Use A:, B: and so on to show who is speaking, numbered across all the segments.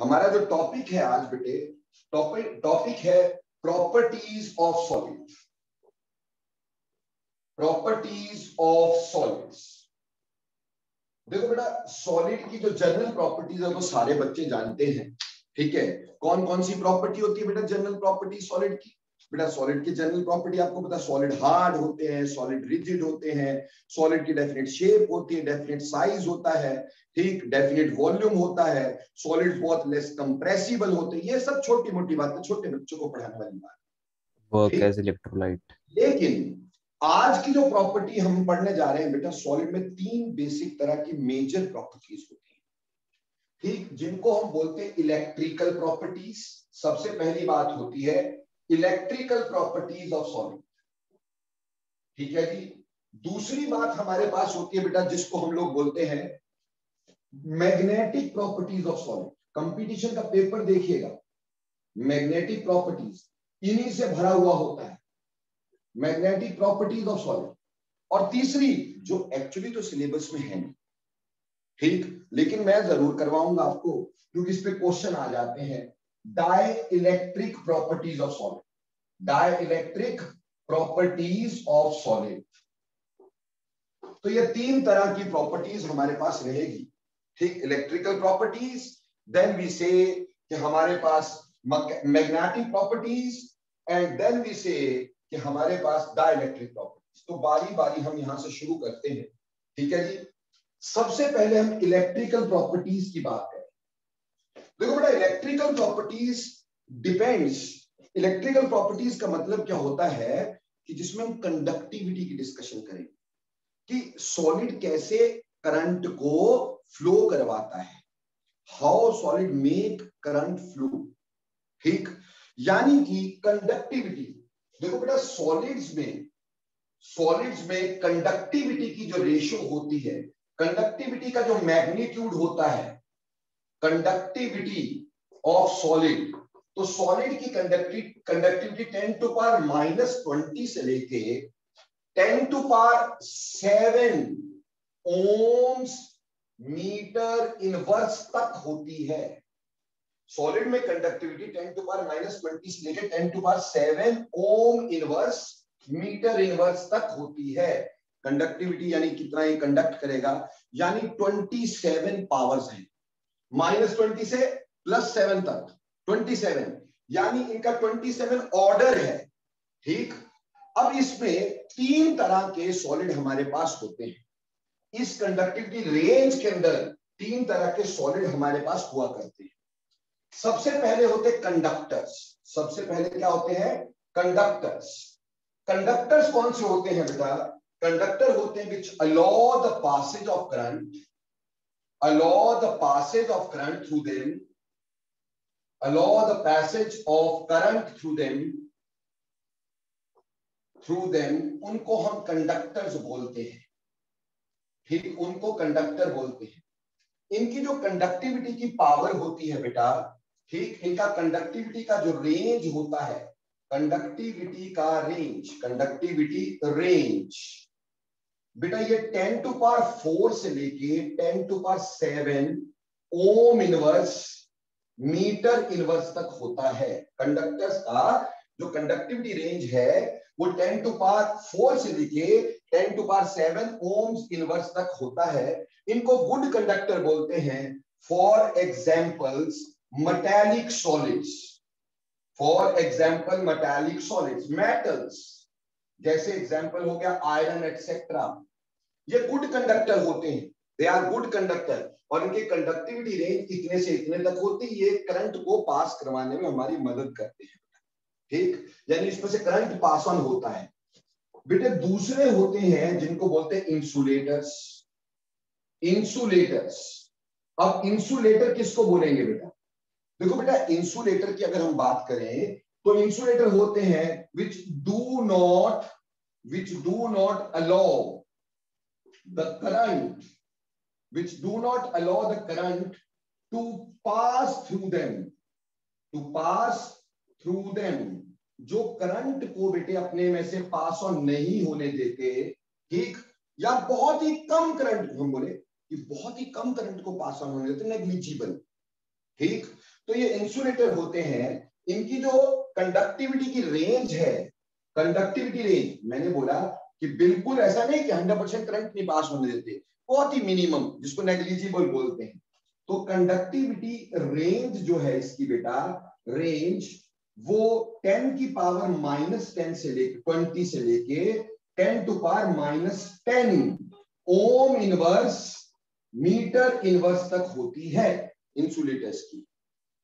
A: हमारा जो टॉपिक है आज बेटे, टॉपिक है properties of solid. Properties of solids. देखो बेटा, सॉलिड की जो जनरल प्रॉपर्टीज है वो सारे बच्चे जानते हैं, ठीक है। कौन कौन सी प्रॉपर्टी होती है बेटा जनरल प्रॉपर्टी सॉलिड की? बेटा सॉलिड की जनरल प्रॉपर्टी आपको पता है, सॉलिड हार्ड होते हैं, सॉलिड रिजिड होते हैं, सॉलिड की डेफिनेट शेप होती है, डेफिनेट साइज होता है, ठीक, डेफिनेट वॉल्यूम होता है, सॉलिड बहुत लेस कंप्रेसिबल होते हैं। ये सब छोटी मोटी बातें, छोटे बच्चों को पढ़ाने वाली बात,
B: वर्क एज इलेक्ट्रोलाइट।
A: लेकिन आज की जो प्रॉपर्टी हम पढ़ने जा रहे हैं बेटा, सॉलिड में तीन बेसिक तरह की मेजर प्रॉपर्टीज होती हैं, ठीक, जिनको हम बोलते हैं इलेक्ट्रिकल प्रॉपर्टीज। सबसे पहली बात होती है इलेक्ट्रिकल प्रॉपर्टीज ऑफ सॉलिड, ठीक है जी। दूसरी बात हमारे पास होती है बेटा जिसको हम लोग बोलते हैं magnetic properties of solid. Competition का पेपर देखिएगा, मैग्नेटिक प्रॉपर्टीज इन्हीं से भरा हुआ होता है, मैग्नेटिक प्रॉपर्टीज ऑफ सॉलिड। और तीसरी जो एक्चुअली तो सिलेबस में है नहीं, ठीक, लेकिन मैं जरूर करवाऊंगा आपको क्योंकि इस पे क्वेश्चन आ जाते हैं, dielectric properties of solid. Dielectric properties of solid. तो ये तीन तरह की प्रॉपर्टीज हमारे पास रहेगी, ठीक। Electrical properties, then we say कि हमारे पास magnetic properties, and then we say कि हमारे पास डाइलेक्ट्रिक प्रॉपर्टीज। तो बारी बारी हम यहां से शुरू करते हैं, ठीक है जी। सबसे पहले हम इलेक्ट्रिकल प्रॉपर्टीज की बात करें। देखो बेटा, electrical properties depends, electrical properties का मतलब क्या होता है कि जिसमें हम कंडक्टिविटी की डिस्कशन करें कि सॉलिड कैसे करंट को फ्लो करवाता है, how solid make current flow, ठीक। यानी कि कंडक्टिविटी। देखो बेटा, सॉलिड्स में कंडक्टिविटी की जो रेशियो होती है, कंडक्टिविटी का जो मैग्नीट्यूड होता है, कंडक्टिविटी ऑफ सॉलिड, तो सॉलिड की कंडक्टिविटी 10 टू पावर -20 से लेके 10 to power 7 ohms metre inverse तक होती है। सॉलिड में कंडक्टिविटी 10 टू पावर -20 से लेके 10 to power 7 ohm inverse metre inverse तक होती है कंडक्टिविटी। यानी कितना ये कंडक्ट करेगा, यानी 27 पावर्स हैं, -20 से +7 तक 27, यानी इनका 27 ऑर्डर है, ठीक। अब इसमें तीन तरह के सॉलिड हमारे पास होते हैं, इस कंडक्टिविटी रेंज के अंदर तीन तरह के सॉलिड हमारे पास हुआ करते हैं। सबसे पहले होते कंडक्टर्स। सबसे पहले क्या होते हैं? कंडक्टर्स। कंडक्टर्स कौन से होते हैं बेटा? कंडक्टर होते हैं which allow the passage of current, allow the passage of current through them, allow the passage of current through them, उनको हम कंडक्टर्स बोलते हैं, ठीक, उनको कंडक्टर बोलते हैं। इनकी जो कंडक्टिविटी की पावर होती है बेटा, ठीक, इनका कंडक्टिविटी का जो रेंज होता है, कंडक्टिविटी का रेंज, कंडक्टिविटी रेंज बेटा, ये 10 टू पावर 4 से लेके 10 to power 7 ohm inverse metre inverse तक होता है। कंडक्टर्स का जो कंडक्टिविटी रेंज है वो 10 टू पावर 4 से लेके 10 टू पावर 7 ओम्स इनवर्स तक होता है। इनको गुड कंडक्टर बोलते हैं। For examples metallic solids, for example metallic solids, metals, जैसे एग्जाम्पल हो गया आयरन एटसेट्रा, ये गुड कंडक्टर होते हैं, दे आर गुड कंडक्टर, और इनकी कंडक्टिविटी रेंज इतने से इतने तक होती है। ये करंट को पास करवाने में हमारी मदद करते हैं, ठीक, यानी इसमें से करंट पास ऑन होता है। बेटे दूसरे होते हैं जिनको बोलते हैं इंसुलेटर्स। इंसुलेटर्स, अब इंसुलेटर किसको बोलेंगे बेटा? देखो बेटा, इंसुलेटर की अगर हम बात करें तो इंसुलेटर होते हैं which do not allow the current, which do not allow the current to pass through them, to pass through them, जो करंट को बेटे अपने में से पास ऑन नहीं होने देते, ठीक, या बहुत ही कम करंट, हम बोले कि बहुत ही कम करंट को पास ऑन होने देते, नेग्लिजिबल, ठीक, तो ये इंसुलेटर होते हैं, इनकी जो कंडक्टिविटी की रेंज है, कंडक्टिविटी रेंज, मैंने बोला कि बिल्कुल ऐसा नहीं कि 100% करंट नहीं पास होने देते, बहुत ही मिनिमम, जिसको नेग्लिजिबल बोलते हैं। तो कंडक्टिविटी रेंज जो है इसकी बेटा, रेंज वो 10 की पावर -10 से लेके 20 से लेके 10 to power -10 ohm inverse metre inverse तक होती है इंसुलेटर्स की।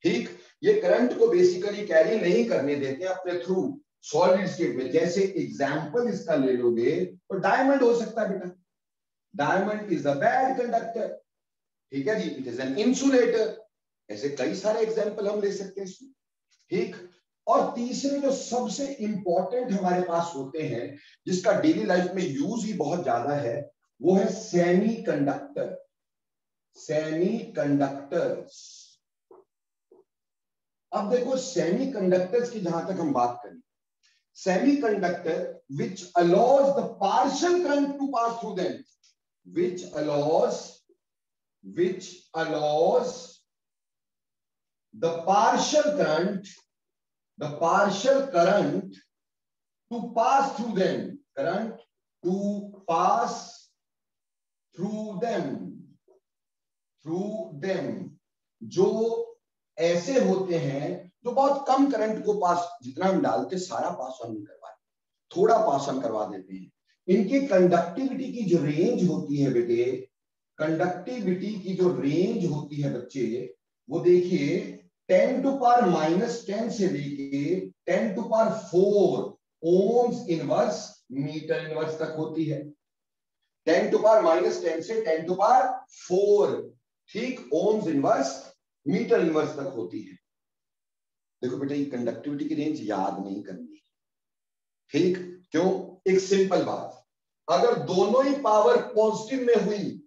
A: ठीक, ये करंट को बेसिकली कैरी नहीं करने देते अपने थ्रू सॉलिड स्टेट में। जैसे एग्जांपल इसका ले लोगे तो डायमंड हो सकता है बेटा, diamond is a bad conductor, ठीक है जी, इट इज एन इंसुलेटर। ऐसे कई सारे एग्जांपल हम ले सकते हैं इसमें। ठीक, और तीसरे जो सबसे इंपॉर्टेंट हमारे पास होते हैं, जिसका डेली लाइफ में यूज ही बहुत ज्यादा है, वो है सेमी कंडक्टर। सेमी कंडक्टर्स, अब देखो सेमी कंडक्टर्स की जहां तक हम बात करें, semiconductor which allows the partial current to pass through them, which allows the partial current to pass through them, current to pass through them, जो ऐसे होते हैं जो बहुत कम करंट को पास, जितना हम डालते सारा पास ऑन नहीं करवाते, थोड़ा पास ऑन करवा देते हैं। इनकी कंडक्टिविटी की जो रेंज होती है बेटे, कंडक्टिविटी की जो रेंज होती है बच्चे, वो देखिए 10 टू पावर -10 से लेके 10 to power 4 ohms inverse metre inverse तक होती है। 10 टू पावर -10 से 10 टू पावर 4, ठीक, ओम्स इनवर्स मीटर इनवर्स तक होती है। देखो बेटा, ये कंडक्टिविटी की रेंज याद नहीं करनी, ठीक, क्यों? एक सिंपल बात, अगर दोनों ही पावर पॉजिटिव में हुई,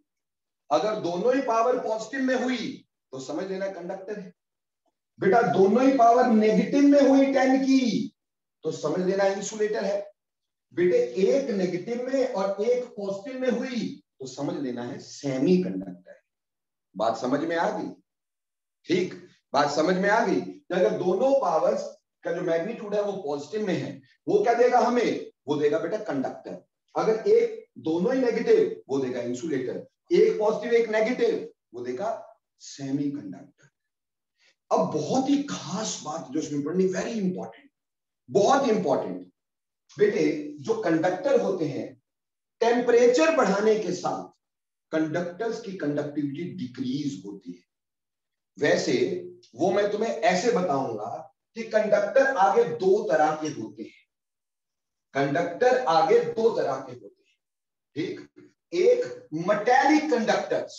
A: अगर दोनों ही पावर पॉजिटिव में हुई तो समझ लेना कंडक्टर है। बेटा दोनों ही पावर नेगेटिव में हुई 10 की तो समझ लेना इंसुलेटर है। बेटे एक नेगेटिव में और एक पॉजिटिव में हुई तो समझ लेना है सेमी कंडक्टर। बात समझ में आ गई? ठीक, बात समझ में आ गई। अगर दोनों पावर्स का जो मैग्नीट्यूड है वो पॉजिटिव में है, वो क्या देगा हमें? वो देगा बेटा कंडक्टर। अगर एक दोनों ही नेगेटिव, वो देगा इंसुलेटर। एक पॉजिटिव एक नेगेटिव, वो देगा सेमी कंडक्टर। अब बहुत ही खास बात जो इसमें पढ़नी, वेरी इंपॉर्टेंट, बहुत इंपॉर्टेंट बेटे, जो कंडक्टर होते हैं टेम्परेचर बढ़ाने के साथ कंडक्टर्स की कंडक्टिविटी डिक्रीज होती है। वैसे वो मैं तुम्हें ऐसे बताऊंगा कि कंडक्टर आगे दो तरह के होते हैं, कंडक्टर आगे दो तरह के होते हैं, ठीक। एक मेटेलिक कंडक्टर्स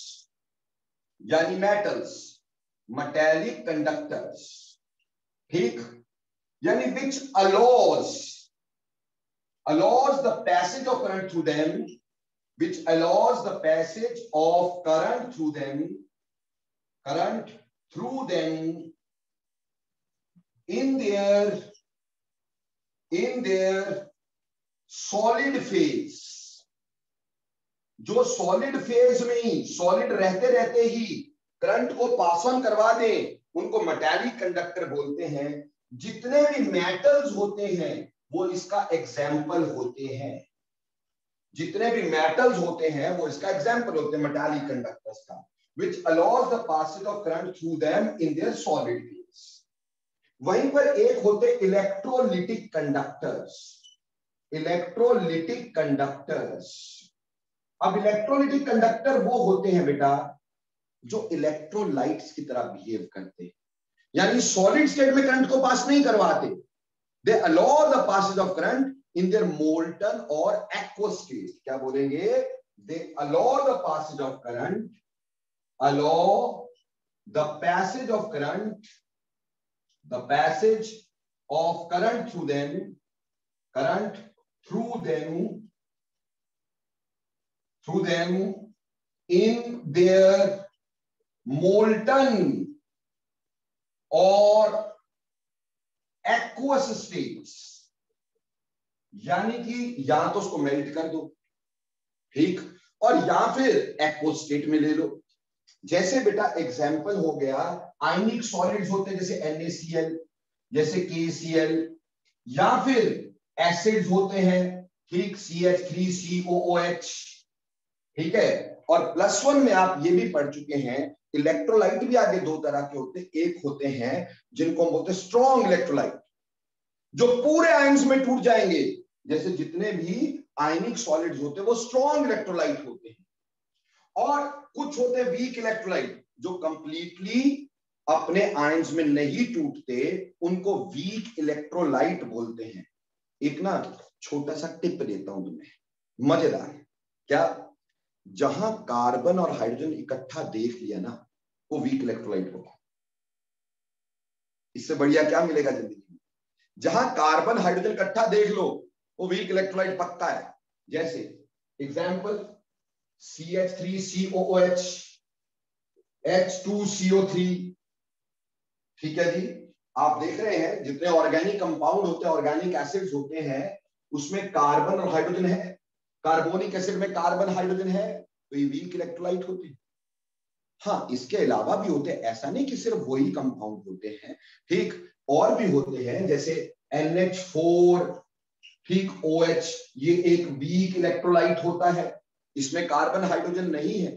A: यानी मेटल्स, मेटेलिक कंडक्टर्स, ठीक, यानी which allows the passage of current through them, which allows the passage of current through them in their solid phase, जो सॉलिड फेज में ही, सॉलिड रहते रहते ही करंट को पास ऑन करवा दे, उनको मेटालिक कंडक्टर बोलते हैं। जितने भी मेटल्स होते हैं वो इसका एग्जाम्पल होते हैं, जितने भी मेटल्स होते हैं वो इसका एग्जाम्पल होते हैं मेटालिक कंडक्टर्स का, which allows the passage of current through them in their solid phase। वहीं पर एक होते इलेक्ट्रोलिटिक कंडक्टर्स, इलेक्ट्रोलिटिक कंडक्टर्स। अब इलेक्ट्रोलिटिक कंडक्टर वो होते हैं बेटा जो इलेक्ट्रोलाइट्स की तरह बिहेव करते हैं, यानी सॉलिड स्टेट में करंट को पास नहीं करवाते। They allow the passage of current in their molten और एक्वस स्टेट। क्या बोलेंगे? They allow the passage of current, allow the passage of current, the passage of current through them, in their molten or aqueous states, यानी कि या तो उसको melt कर दो, ठीक, और या फिर एक्वस स्टेट में ले लो। जैसे बेटा एग्जाम्पल हो गया, आयनिक सॉलिड्स होते हैं जैसे NaCl, जैसे KCl, या फिर एसिड्स होते हैं, ठीक, CH3COOH, ठीक है। और +1 में आप ये भी पढ़ चुके हैं, इलेक्ट्रोलाइट भी आगे दो तरह के होते हैं। एक होते हैं जिनको हम बोलते हैं स्ट्रॉन्ग इलेक्ट्रोलाइट, जो पूरे आयंस में टूट जाएंगे, जैसे जितने भी आयनिक सॉलिड्स होते हैं वो स्ट्रॉन्ग इलेक्ट्रोलाइट होते हैं। और कुछ होते हैं वीक इलेक्ट्रोलाइट, जो कंप्लीटली अपने आयंस में नहीं टूटते, उनको वीक इलेक्ट्रोलाइट बोलते हैं। एक ना छोटा सा टिप देता हूं तुम्हें, मजेदार है क्या, जहां कार्बन और हाइड्रोजन इकट्ठा देख लिया ना, वो वीक इलेक्ट्रोलाइट होगा। इससे बढ़िया क्या मिलेगा जिंदगी में? जहां कार्बन हाइड्रोजन इकट्ठा देख लो, वो वीक इलेक्ट्रोलाइट पक्का है। जैसे एग्जाम्पल CH3COOH, H2CO3, ठीक है जी। आप देख रहे हैं जितने ऑर्गेनिक कंपाउंड होते हैं, ऑर्गेनिक एसिड्स होते हैं, उसमें कार्बन और हाइड्रोजन है। कार्बोनिक एसिड में कार्बन हाइड्रोजन है, तो ये वीक इलेक्ट्रोलाइट होते हैं। हाँ, इसके अलावा भी होते हैं, ऐसा नहीं कि सिर्फ वही कंपाउंड होते हैं, ठीक, और भी होते हैं जैसे NH4, ठीक, OH, ये एक वीक इलेक्ट्रोलाइट होता है, इसमें कार्बन हाइड्रोजन नहीं है।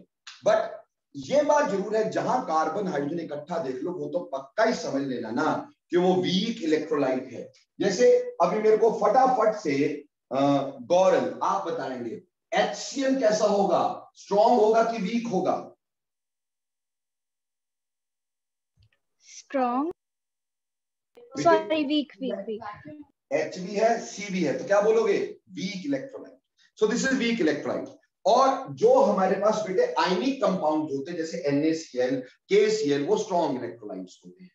A: बट ये बात जरूर है, जहां कार्बन हाइड्रोजन इकट्ठा देख लो, वो तो पक्का ही समझ लेना ना कि वो वीक इलेक्ट्रोलाइट है। जैसे अभी मेरे को फटाफट से गौरव आप बताएंगे, HCl कैसा होगा, स्ट्रॉन्ग होगा कि वीक होगा?
C: Strong, sorry weak weak.
A: H भी है, C भी है, तो क्या बोलोगे? Weak electrolyte. So this is weak electrolyte. और जो हमारे पास बेटे आयनिक कंपाउंड होते हैं जैसे NaCl, KCl, वो स्ट्रॉन्ग इलेक्ट्रोलाइट्स होते हैं।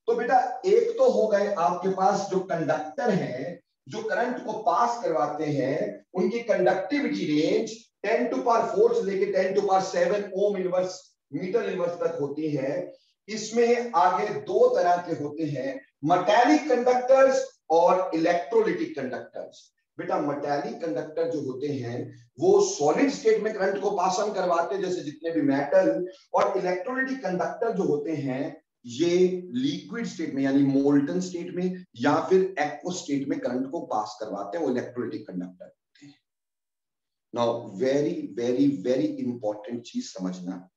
A: तो बेटा एक तो हो गए आपके पास जो कंडक्टर हैं, जो करंट को पास करवाते हैं, उनकी कंडक्टिविटी रेंज 10⁴ से लेके 10⁷ ओम इनवर्स मीटर इनवर्स तक होती है। इसमें आगे दो तरह के होते हैं, मेटालिक कंडक्टर्स और इलेक्ट्रोलिटिक कंडक्टर्स। बेटा मेटालिक कंडक्टर जो होते हैं वो सॉलिड स्टेट में करंट को पास ऑन करवाते हैं, जैसे जितने भी मेटल। और इलेक्ट्रोलिटिक कंडक्टर जो होते हैं ये लिक्विड स्टेट में यानी मोल्टन स्टेट में या फिर एक्वस स्टेट में करंट को पास करवाते हैं, वो इलेक्ट्रोलिटिक कंडक्टर होते हैं। Now very very very important चीज समझना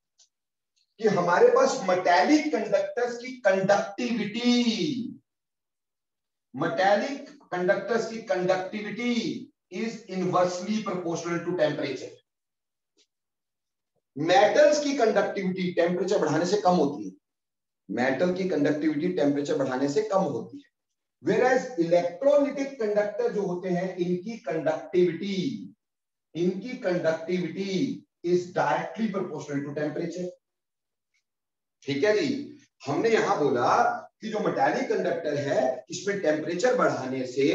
A: कि हमारे पास मेटालिक कंडक्टर्स की conductivity is inversely proportional to temperature. Metals की कंडक्टिविटी टेम्परेचर बढ़ाने से कम होती है, मेटल की कंडक्टिविटी टेम्परेचर बढ़ाने से कम होती है। वेयरएज इलेक्ट्रोलिटिक कंडक्टर जो होते हैं, इनकी conductivity is directly proportional to temperature. ठीक है जी। हमने यहां बोला कि जो मेटालिक कंडक्टर है, इसमें टेम्परेचर बढ़ाने से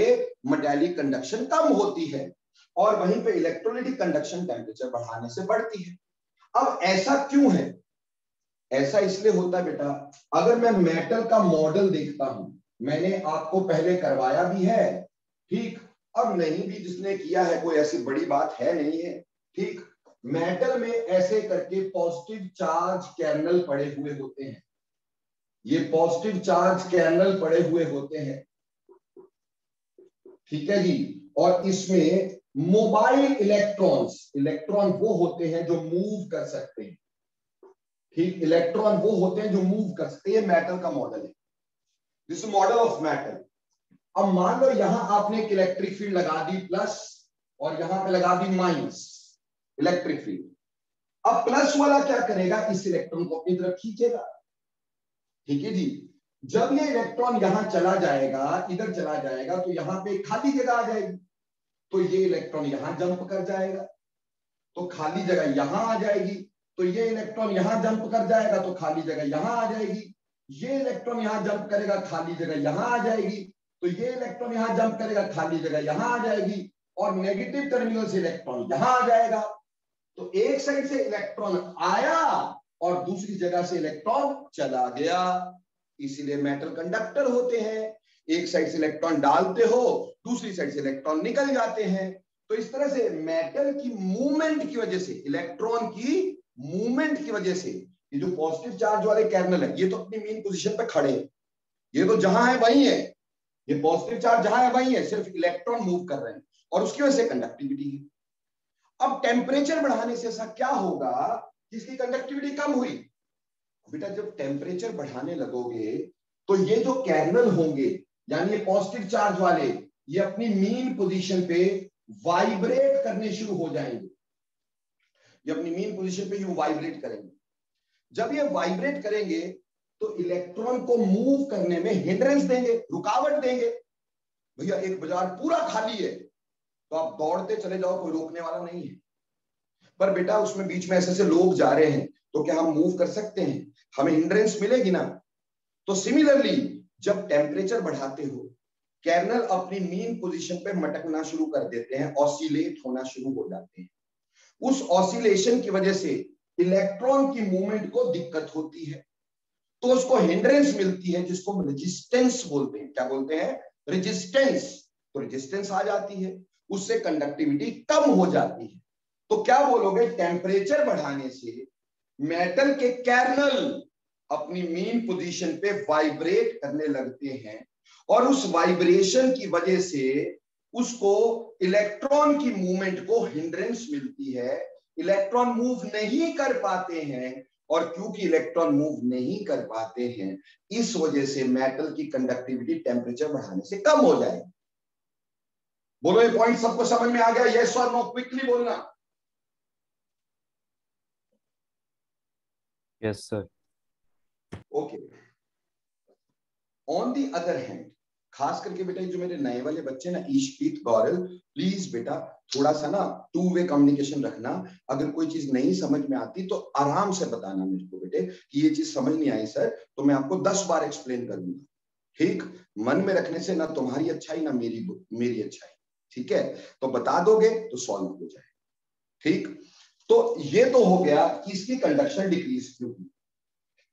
A: मेटालिक कंडक्शन कम होती है, और वहीं पे इलेक्ट्रोलिटिक कंडक्शन टेम्परेचर बढ़ाने से बढ़ती है। अब ऐसा क्यों है? ऐसा इसलिए होता है बेटा, अगर मैं मेटल का मॉडल देखता हूं, मैंने आपको पहले करवाया भी है, ठीक, अब नहीं भी जिसने किया है कोई ऐसी बड़ी बात है नहीं है, ठीक। मेटल में ऐसे करके पॉजिटिव चार्ज कैर्नल पड़े हुए होते हैं, ये पॉजिटिव चार्ज कैर्नल पड़े हुए होते हैं, ठीक है जी। और इसमें मोबाइल इलेक्ट्रॉन वो होते हैं जो मूव कर सकते हैं, ठीक, इलेक्ट्रॉन वो होते हैं जो मूव कर सकते हैं। ये मेटल का मॉडल है, दिस मॉडल ऑफ मेटल। अब मान लो यहां आपने एक इलेक्ट्रिक फील्ड लगा दी प्लस, और यहां पे लगा दी माइनस इलेक्ट्रिक फील्ड। अब प्लस वाला क्या करेगा, इस इलेक्ट्रॉन को अपनी तरफ खींचेगा, ठीक है जी। जब ये इलेक्ट्रॉन यहां चला जाएगा, इधर चला जाएगा, तो यहां पे खाली जगह आ जाएगी, तो ये इलेक्ट्रॉन यहां जंप कर जाएगा, तो खाली जगह यहां आ जाएगी। तो ये इलेक्ट्रॉन यहां जंप कर जाएगा, तो खाली जगह यहां आ जाएगी। ये इलेक्ट्रॉन यहां जंप करेगा, खाली जगह यहां आ जाएगी। तो ये इलेक्ट्रॉन यहां जंप करेगा, खाली जगह यहां आ जाएगी, और नेगेटिव टर्मिनल से इलेक्ट्रॉन यहां आ जाएगा। तो एक साइड से इलेक्ट्रॉन आया और दूसरी जगह से इलेक्ट्रॉन चला गया, इसीलिए मेटल कंडक्टर होते हैं। एक साइड से इलेक्ट्रॉन डालते हो, दूसरी साइड से इलेक्ट्रॉन निकल जाते हैं। तो इस तरह से मेटल की मूवमेंट की वजह से, इलेक्ट्रॉन की मूवमेंट की वजह से ये जो पॉजिटिव चार्ज वाले कर्नल है ये तो अपनी मेन पोजीशन पे खड़े हैं, ये तो जहां है वहीं है, ये पॉजिटिव चार्ज जहां है वहीं है, सिर्फ इलेक्ट्रॉन मूव कर रहे हैं और उसकी वजह से कंडक्टिविटी है। अब टेम्परेचर बढ़ाने से ऐसा क्या होगा कि इसकी कंडक्टिविटी कम हुई? बेटा जब टेम्परेचर बढ़ाने लगोगे तो ये जो कर्नल होंगे यानी ये पॉजिटिव चार्ज वाले, ये अपनी मीन पोजीशन पे वाइब्रेट करने शुरू हो जाएंगे, ये अपनी मीन पोजीशन पे यूं वाइब्रेट करेंगे। जब ये वाइब्रेट करेंगे तो इलेक्ट्रॉन को मूव करने में हिंड्रेंस देंगे, रुकावट देंगे। भैया एक बाजार पूरा खाली है तो आप दौड़ते चले जाओ, कोई रोकने वाला नहीं है, पर बेटा उसमें बीच में ऐसे ऐसे लोग जा रहे हैं तो क्या हम मूव कर सकते हैं? हमें हिंड्रेंस मिलेगी ना। तो सिमिलरली जब टेम्परेचर बढ़ाते हो कर्नल अपनी मीन पोजीशन पे मटकना शुरू कर देते हैं, ऑसिलेट होना शुरू हो जाते हैं। उस ऑसिलेशन की वजह से इलेक्ट्रॉन की मूवमेंट को दिक्कत होती है तो उसको हिंड्रेंस मिलती है जिसको हम रेजिस्टेंस बोलते हैं। क्या बोलते हैं? रेजिस्टेंस। तो रेजिस्टेंस आ जाती है, उससे कंडक्टिविटी कम हो जाती है। तो क्या बोलोगे? टेम्परेचर बढ़ाने से मेटल के कर्नल अपनी मीन पोजीशन पे वाइब्रेट करने लगते हैं और उस वाइब्रेशन की वजह से उसको इलेक्ट्रॉन की मूवमेंट को हिंड्रेंस मिलती है, इलेक्ट्रॉन मूव नहीं कर पाते हैं और क्योंकि इलेक्ट्रॉन मूव नहीं कर पाते हैं इस वजह से मेटल की कंडक्टिविटी टेम्परेचर बढ़ाने से कम हो जाएगी। बोलो ये पॉइंट सबको समझ में आ गया? यस और नो क्विकली बोलना।
B: Yes sir.
A: Okay. On the other hand, खास करके बेटा जो मेरे नए वाले बच्चे ना ईशप्रीत गौरव, प्लीज बेटा थोड़ा सा ना टू वे कम्युनिकेशन रखना। अगर कोई चीज नहीं समझ में आती तो आराम से बताना मेरे को बेटे कि ये चीज समझ नहीं आई सर, तो मैं आपको 10 बार एक्सप्लेन कर दूंगा। ठीक? मन में रखने से ना तुम्हारी अच्छाई ना मेरी अच्छाई। ठीक है? तो बता दोगे तो सॉल्व हो जाए। ठीक? तो ये तो हो गया कि इसकी कंडक्शन डिक्रीज क्यों हुई,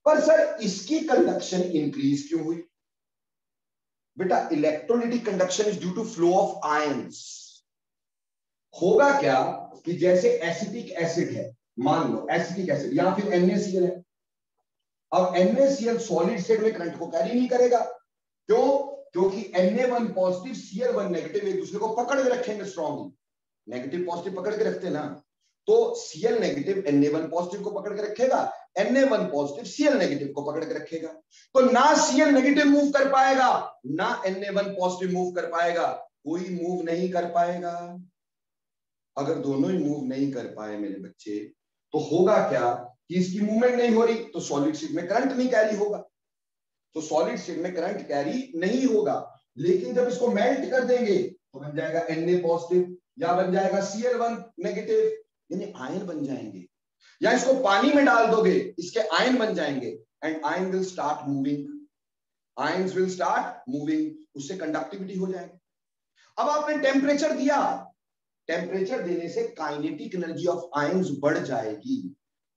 A: पर सर इसकी कंडक्शन इंक्रीज क्यों हुई? बेटा electrolytic conduction is due to flow of ions. होगा क्या कि जैसे एसिटिक एसिड है, मान लो एसिटिक एसिड या फिर NaCl है। अब NaCl सॉलिड स्टेट में करंट को कैरी नहीं करेगा। क्यों? क्योंकि Na1 पॉजिटिव Cl1 नेगेटिव एक दूसरे को पकड़ के रखेंगे स्ट्रॉन्गली, नेगेटिव पॉजिटिव पकड़ के रखते हैं ना, तो Cl नेगेटिव Na1 पॉजिटिव को पकड़ के रखेगा, Na1 पॉजिटिव Cl नेगेटिव को पकड़ के रखेगा। तो ना Cl नेगेटिव मूव कर पाएगा ना Na1 पॉजिटिव मूव कर पाएगा, कोई मूव नहीं कर पाएगा। अगर दोनों ही मूव नहीं कर पाए मेरे बच्चे तो होगा क्या कि इसकी मूवमेंट नहीं हो रही तो सॉलिड स्टेट में करंट नहीं कैरी होगा, तो सॉलिड स्टेट में करंट कैरी नहीं होगा। लेकिन जब इसको मेल्ट कर देंगे तो बन जाएगा Na पॉजिटिव या बन जाएगा Cl1 नेगेटिव, यानी आयन बन जाएंगे। या इसको पानी में डाल दोगे इसके आयन बन जाएंगे and ion will start moving, ions will start moving, उससे कंडक्टिविटी हो जाएगी। अब आपने टेम्परेचर दिया, टेम्परेचर देने से काइनेटिक एनर्जी ऑफ आयंस बढ़ जाएगी।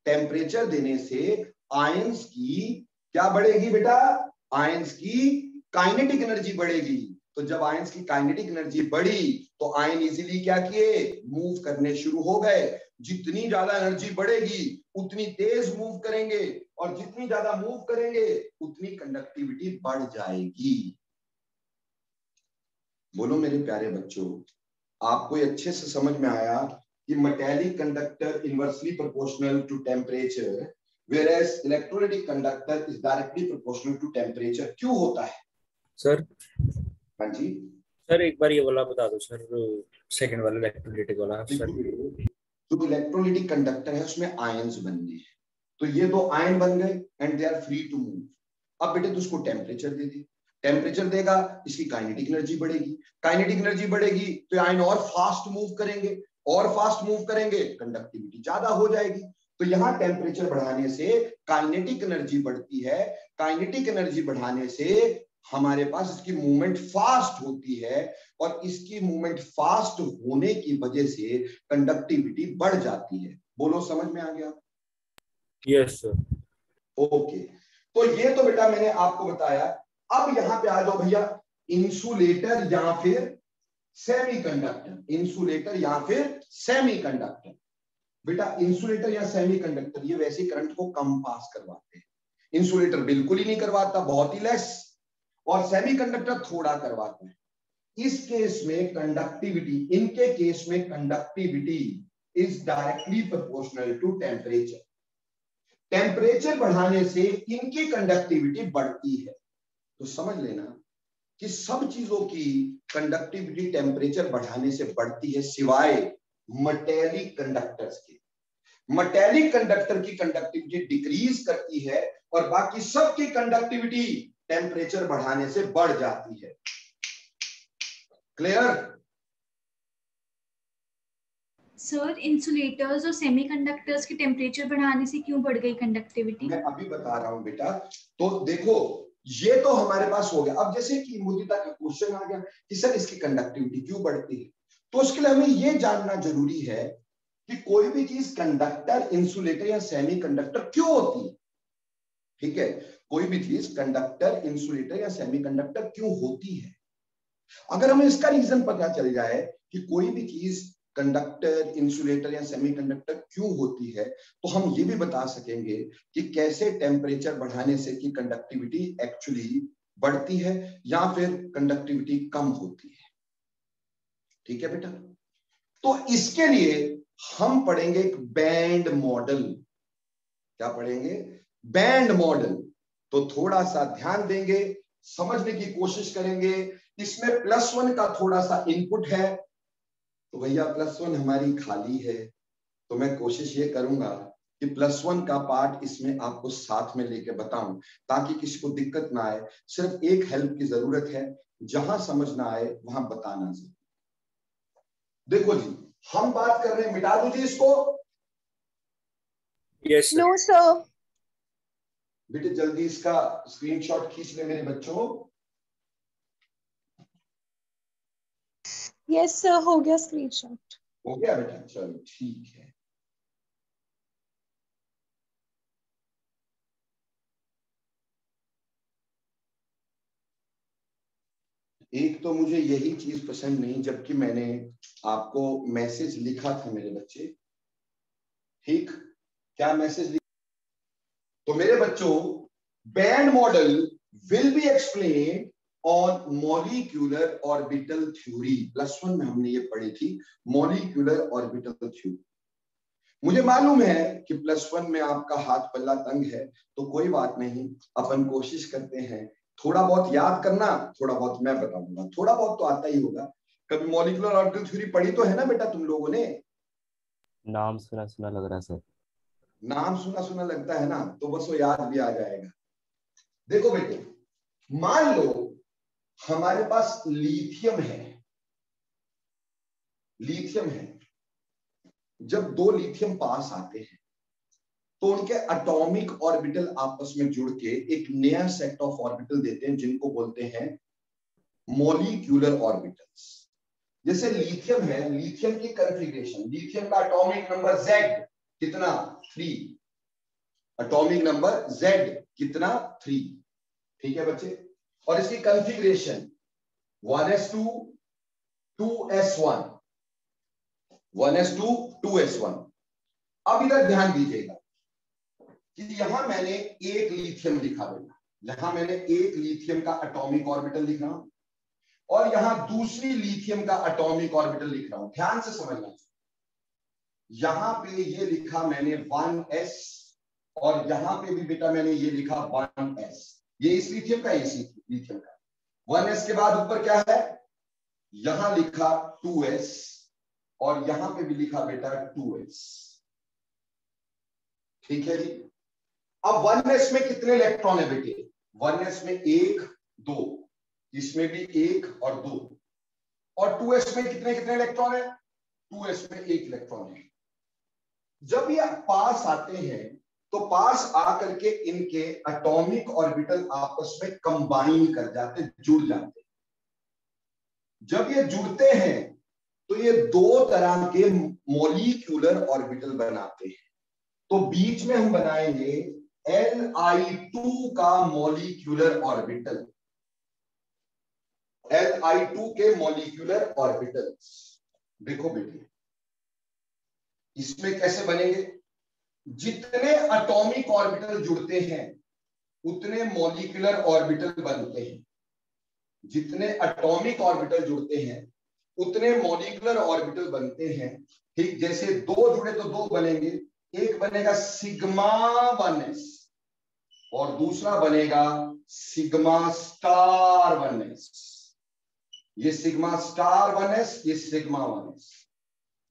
A: टेम्परेचर देने से आयंस की क्या बढ़ेगी बेटा? आयंस की काइनेटिक एनर्जी बढ़ेगी। तो जब आयंस की काइनेटिक एनर्जी बढ़ी तो आयन इजीली क्या किए? मूव करने शुरू हो गए। जितनी ज्यादा एनर्जी बढ़ेगी उतनी तेज मूव करेंगे और जितनी ज्यादा मूव करेंगे उतनी कंडक्टिविटी बढ़ जाएगी। बोलो मेरे प्यारे बच्चों, आपको ये अच्छे से समझ में आया कि metallic conductor inversely proportional to temperature whereas electrolytic conductor is directly proportional to temperature। क्यों होता है
D: सर?
A: हाँ जी
D: सर एक बार ये वाला बता दो सर, सेकंड वाला इलेक्ट्रोलाइटिक वाला सर।
A: जो इलेक्ट्रोलिटिक कंडक्टर है उसमें आयंस बनने हैं, तो ये दो आयन बन गए and they are free to move. अब बेटे तो उसको टेम्परेचर दे दी, टेम्परेचर देगा इसकी काइनेटिक एनर्जी बढ़ेगी, काइनेटिक एनर्जी बढ़ेगी तो आयन और फास्ट मूव करेंगे, और फास्ट मूव करेंगे कंडक्टिविटी ज्यादा हो जाएगी। तो यहां टेम्परेचर बढ़ाने से काइनेटिक एनर्जी बढ़ती है, काइनेटिक एनर्जी बढ़ाने से हमारे पास इसकी मूवमेंट फास्ट होती है और इसकी मूवमेंट फास्ट होने की वजह से कंडक्टिविटी बढ़ जाती है। बोलो समझ में आ गया?
D: Yes sir.
A: ओके, तो ये तो बेटा मैंने आपको बताया। अब यहां पे आ जाओ भैया, इंसुलेटर या फिर सेमीकंडक्टर, इंसुलेटर या फिर सेमीकंडक्टर। बेटा इंसुलेटर या सेमीकंडक्टर ये वैसे करंट को कम पास करवाते हैं, इंसुलेटर बिल्कुल ही नहीं करवाता, बहुत ही लेस, और सेमीकंडक्टर थोड़ा करवाता है। इस केस में कंडक्टिविटी, इनके केस में conductivity is directly proportional to temperature. Temperature बढ़ाने से इनकी कंडक्टिविटी बढ़ती है। तो समझ लेना कि सब चीजों की कंडक्टिविटी टेम्परेचर बढ़ाने से बढ़ती है, सिवाय मेटेलिक कंडक्टर्स के। मेटेलिक कंडक्टर की कंडक्टिविटी डिक्रीज करती है और बाकी सबकी कंडक्टिविटी टेम्परेचर बढ़ाने से बढ़ जाती है। क्लियर?
E: सर इंसुलेटर्स और सेमीकंडक्टर्स के टेम्परेचर बढ़ाने से क्यों बढ़ गई कंडक्टिविटी?
A: मैं अभी बता रहा हूं बेटा। तो देखो ये तो हमारे पास हो गया। अब जैसे कि मुदिता का क्वेश्चन आ गया कि सर इसकी कंडक्टिविटी क्यों बढ़ती है, तो उसके लिए हमें यह जानना जरूरी है कि कोई भी चीज कंडक्टर, इंसुलेटर या सेमीकंडक्टर क्यों होती है। ठीक है, कोई भी चीज कंडक्टर, इंसुलेटर या सेमीकंडक्टर क्यों होती है। अगर हमें इसका रीजन पता चल जाए कि कोई भी चीज कंडक्टर, इंसुलेटर या सेमीकंडक्टर क्यों होती है, तो हम ये भी बता सकेंगे कि कैसे टेम्परेचर बढ़ाने से की कंडक्टिविटी एक्चुअली बढ़ती है या फिर कंडक्टिविटी कम होती है। ठीक है बेटा, तो इसके लिए हम पढ़ेंगे एक बैंड मॉडल। क्या पढ़ेंगे? Band model. तो थोड़ा सा ध्यान देंगे, समझने की कोशिश करेंगे। इसमें +1 का थोड़ा सा इनपुट है, तो भैया +1 हमारी खाली है, तो मैं कोशिश ये करूंगा कि +1 का पार्ट इसमें आपको साथ में लेके बताऊं, ताकि किसी को दिक्कत ना आए। सिर्फ एक हेल्प की जरूरत है, जहां समझ ना आए वहां बताना चाहिए। देखो जी, हम बात कर रहे हैं, मिटा दो जी इसको।
D: Yes sir.
C: No sir.
A: बेटे जल्दी इसका स्क्रीनशॉट खींच ले मेरे बच्चों।
C: यस सर, हो गया स्क्रीनशॉट।
A: हो गया बेटा, चलो ठीक है। एक तो मुझे यही चीज पसंद नहीं, जबकि मैंने आपको मैसेज लिखा था मेरे बच्चे। ठीक, क्या मैसेज लिखा? तो मेरे बच्चों, band model will be explain on molecular orbital theory. +1 में हमने ये पढ़ी थी, मॉलिक्यूलर ऑर्बिटल थ्योरी। मुझे मालूम है कि +1 में आपका हाथ पल्ला तंग है, तो कोई बात नहीं, अपन कोशिश करते हैं थोड़ा बहुत याद करना, थोड़ा बहुत मैं बताऊंगा। थोड़ा बहुत तो आता ही होगा। कभी मॉलिक्यूलर ऑर्बिटल थ्योरी पढ़ी तो है ना बेटा तुम लोगों ने?
B: नाम सुना सुना लग रहा है सर।
A: नाम सुना सुना लगता है ना, तो बस वो याद भी आ जाएगा। देखो बेटे, मान लो हमारे पास लिथियम है। लिथियम है, जब 2 लिथियम पास आते हैं तो उनके एटॉमिक ऑर्बिटल आपस में जुड़ के एक नया सेट ऑफ ऑर्बिटल देते हैं, जिनको बोलते हैं मॉलिक्यूलर ऑर्बिटल्स। जैसे लिथियम है, लिथियम की कॉन्फ़िगरेशन, लिथियम का एटॉमिक नंबर Z कितना? 3। एटॉमिक नंबर Z कितना? 3। ठीक है बच्चे, और इसकी configuration 1s2 2s1, 1s2 2s1। अब इधर ध्यान दीजिएगा कि यहां मैंने एक लिथियम लिखा बेटा, यहां मैंने एक लिथियम का एटॉमिक ऑर्बिटल लिख रहा हूं और यहां दूसरी लिथियम का एटॉमिक ऑर्बिटल लिख रहा हूं। ध्यान से समझना, यहां पे ये लिखा मैंने 1s और यहां पे भी बेटा मैंने ये लिखा 1s। ये इस लिथियम का, इसी लिथियम का। 1s के बाद ऊपर क्या है? यहां लिखा 2s और यहां पे भी लिखा बेटा 2s। ठीक है जी। अब 1s में कितने इलेक्ट्रॉन है बेटे? 1s में 1 2, इसमें भी 1 और 2, और 2s में कितने कितने इलेक्ट्रॉन है? 2s में 1 इलेक्ट्रॉन है। जब ये पास आते हैं तो पास आकर के इनके एटॉमिक ऑर्बिटल आपस में कंबाइन कर जाते, जुड़ जाते। जब ये जुड़ते हैं तो ये 2 तरह के मॉलिक्यूलर ऑर्बिटल बनाते हैं। तो बीच में हम बनाएंगे Li2 का मॉलिक्यूलर ऑर्बिटल, Li2 के मॉलिक्यूलर ऑर्बिटल्स। देखो बेटे, इसमें कैसे बनेंगे? जितने एटॉमिक ऑर्बिटल जुड़ते हैं उतने मॉलिक्यूलर ऑर्बिटल बनते हैं। जितने एटॉमिक ऑर्बिटल जुड़ते हैं उतने मॉलिक्यूलर ऑर्बिटल बनते हैं। ठीक, जैसे 2 जुड़े तो 2 बनेंगे, एक बनेगा सिग्मा 1s और दूसरा बनेगा सिग्मा स्टार 1s। ये सिग्मा स्टार 1s, ये सिग्मा 1s।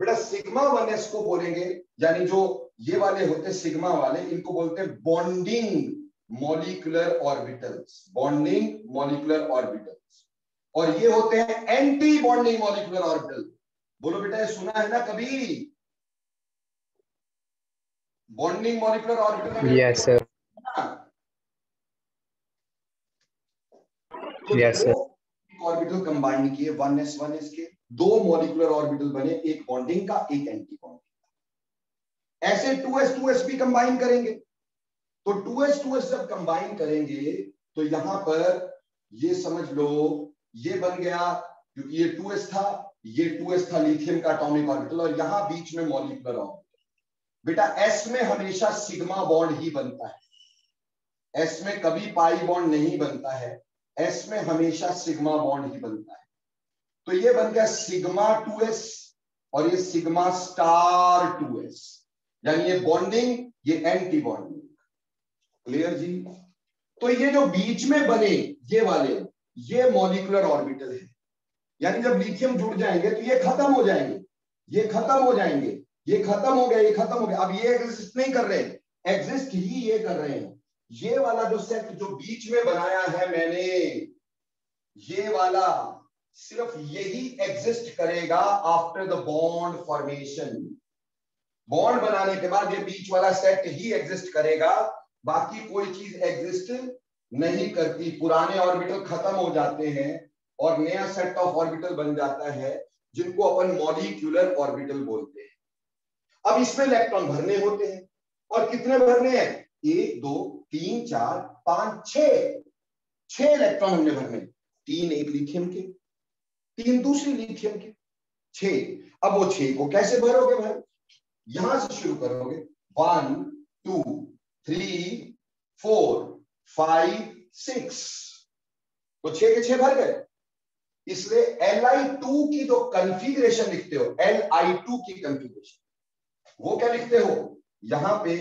A: बेटा सिग्मा 1s को बोलेंगे, यानी जो ये वाले होते सिग्मा वाले, इनको बोलते हैं bonding molecular orbitals. Bonding molecular orbitals. और ये होते हैं एंटी बॉन्डिंग मॉलिक्यूलर ऑर्बिटल। बोलो बेटा, ये सुना है ना कभी? Bonding molecular orbital.
F: Yes sir.
A: तो
F: यस सर।
A: ऑर्बिटल कंबाइन किए 1s 1s के, 2 मॉलिक्यूलर ऑर्बिटल बने, एक बॉन्डिंग का एक एंटी बॉन्डिंग का। ऐसे 2s 2s भी कंबाइन करेंगे। तो 2s 2s जब कंबाइन करेंगे तो यहां पर ये समझ लो ये बन गया, क्योंकि ये 2s था, ये 2s था लिथियम का एटॉमिक ऑर्बिटल, और यहां बीच में मॉलिक्यूलर ऑर्बिटल। बेटा s में हमेशा सिग्मा बॉन्ड ही बनता है, s में कभी पाई बॉन्ड नहीं बनता है, s में हमेशा सिग्मा बॉन्ड ही बनता है। तो ये बन गया सिग्मा 2s और ये सिग्मा स्टार 2s, यानी ये बॉन्डिंग, ये एंटी बॉन्डिंग। क्लियर जी? तो ये जो बीच में बने ये वाले, ये मॉलिक्यूलर ऑर्बिटल है, यानी जब लिथियम जुड़ जाएंगे तो ये खत्म हो जाएंगे, ये खत्म हो जाएंगे, ये खत्म हो गया, ये खत्म हो गया। अब ये एग्जिस्ट नहीं कर रहे, एग्जिस्ट ही ये कर रहे हैं। ये वाला जो सेट जो बीच में बनाया है मैंने, ये वाला सिर्फ यही एग्जिस्ट करेगा after the bond formation. Bond बनाने के बाद ये बीच वाला सेट ही एग्जिस्ट करेगा, बाकी कोई चीज एग्जिस्ट नहीं करती। पुराने ऑर्बिटल खत्म हो जाते हैं और नया सेट ऑफ ऑर्बिटल बन जाता है, जिनको अपन मॉलिक्यूलर ऑर्बिटल बोलते हैं। अब इसमें इलेक्ट्रॉन भरने होते हैं, और कितने भरने हैं? 1 2 3 4 5 6 इलेक्ट्रॉन हमने भरने। 3 एक लिथियम के, 3 दूसरी लिथियम के, 6। अब वो 6 को कैसे भरोगे भाई? यहां से शुरू करोगे, 1 2 3 4 5 6, तो 6 के 6 भर गए। इसलिए Li2 की जो कॉन्फ़िगरेशन लिखते हो, Li2 की कॉन्फ़िगरेशन, वो क्या लिखते हो? यहां पे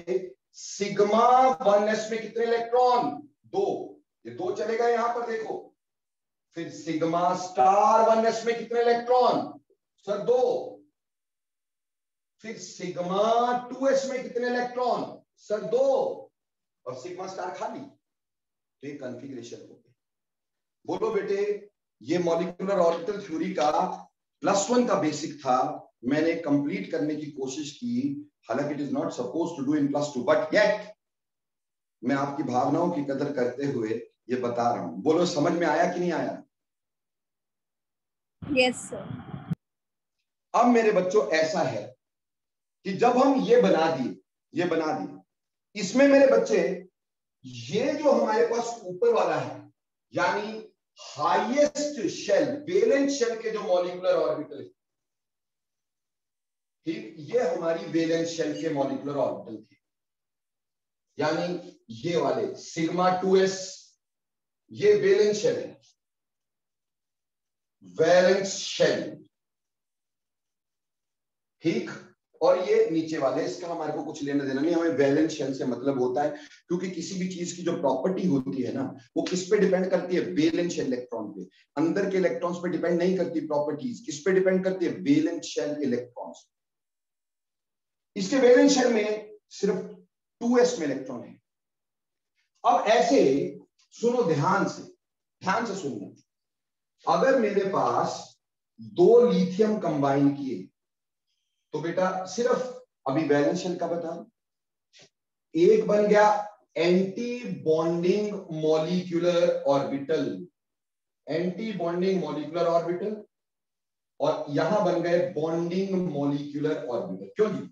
A: सिग्मा 1s में कितने इलेक्ट्रॉन? 2, ये 2 चलेगा यहां पर देखो। फिर सिग्मा स्टार 1s में कितने इलेक्ट्रॉन? सर 2। फिर सिग्मा 2s में कितने इलेक्ट्रॉन? सर 2, और सिग्मा स्टार खाली। तो ये कॉन्फ़िगरेशन हो गई। बोलो बेटे, ये मॉलिक्यूलर ऑर्बिटल थ्योरी का +1 का बेसिक था, मैंने कंप्लीट करने की कोशिश की, हालांकि it is not suppose to do in +2, but yet मैं आपकी भावनाओं की कदर करते हुए ये बता रहा हूं। बोलो समझ में आया कि नहीं आया?
C: Yes, sir.
A: अब मेरे बच्चों ऐसा है कि जब हम ये बना दिए, इसमें मेरे बच्चे ये जो हमारे पास ऊपर वाला है, यानी हाईएस्ट शेल, वैलेंस शेल के जो मॉलिक्यूलर ऑर्बिटल है, ठीक, ये हमारी वैलेंस शेल के मॉलिक्यूलर ऑर्बिटल थे, यानी ये वाले सिग्मा 2s, ये वैलेंस शेल है, वैलेंस शेल, ठीक। और ये नीचे वाले, इसका हमारे को कुछ लेना देना नहीं, हमें वैलेंस शेल से मतलब होता है, क्योंकि किसी भी चीज की जो प्रॉपर्टी होती है ना, वो किस पे डिपेंड करती है? वैलेंस शेल इलेक्ट्रॉन पे। अंदर के इलेक्ट्रॉन्स पे डिपेंड नहीं करती प्रॉपर्टीज, किस पे डिपेंड करती है? Valence shell electrons. इसके वैलेंस शेल में सिर्फ 2s में इलेक्ट्रॉन है। अब ऐसे सुनो, ध्यान से सुनना, अगर मेरे पास 2 लिथियम कंबाइन किए तो बेटा सिर्फ अभी वैलेंस शेल का बता, एक बन गया anti bonding molecular orbital, anti bonding molecular orbital, और यहां बन गए बॉन्डिंग मॉलिक्यूलर ऑर्बिटल। क्यों जी?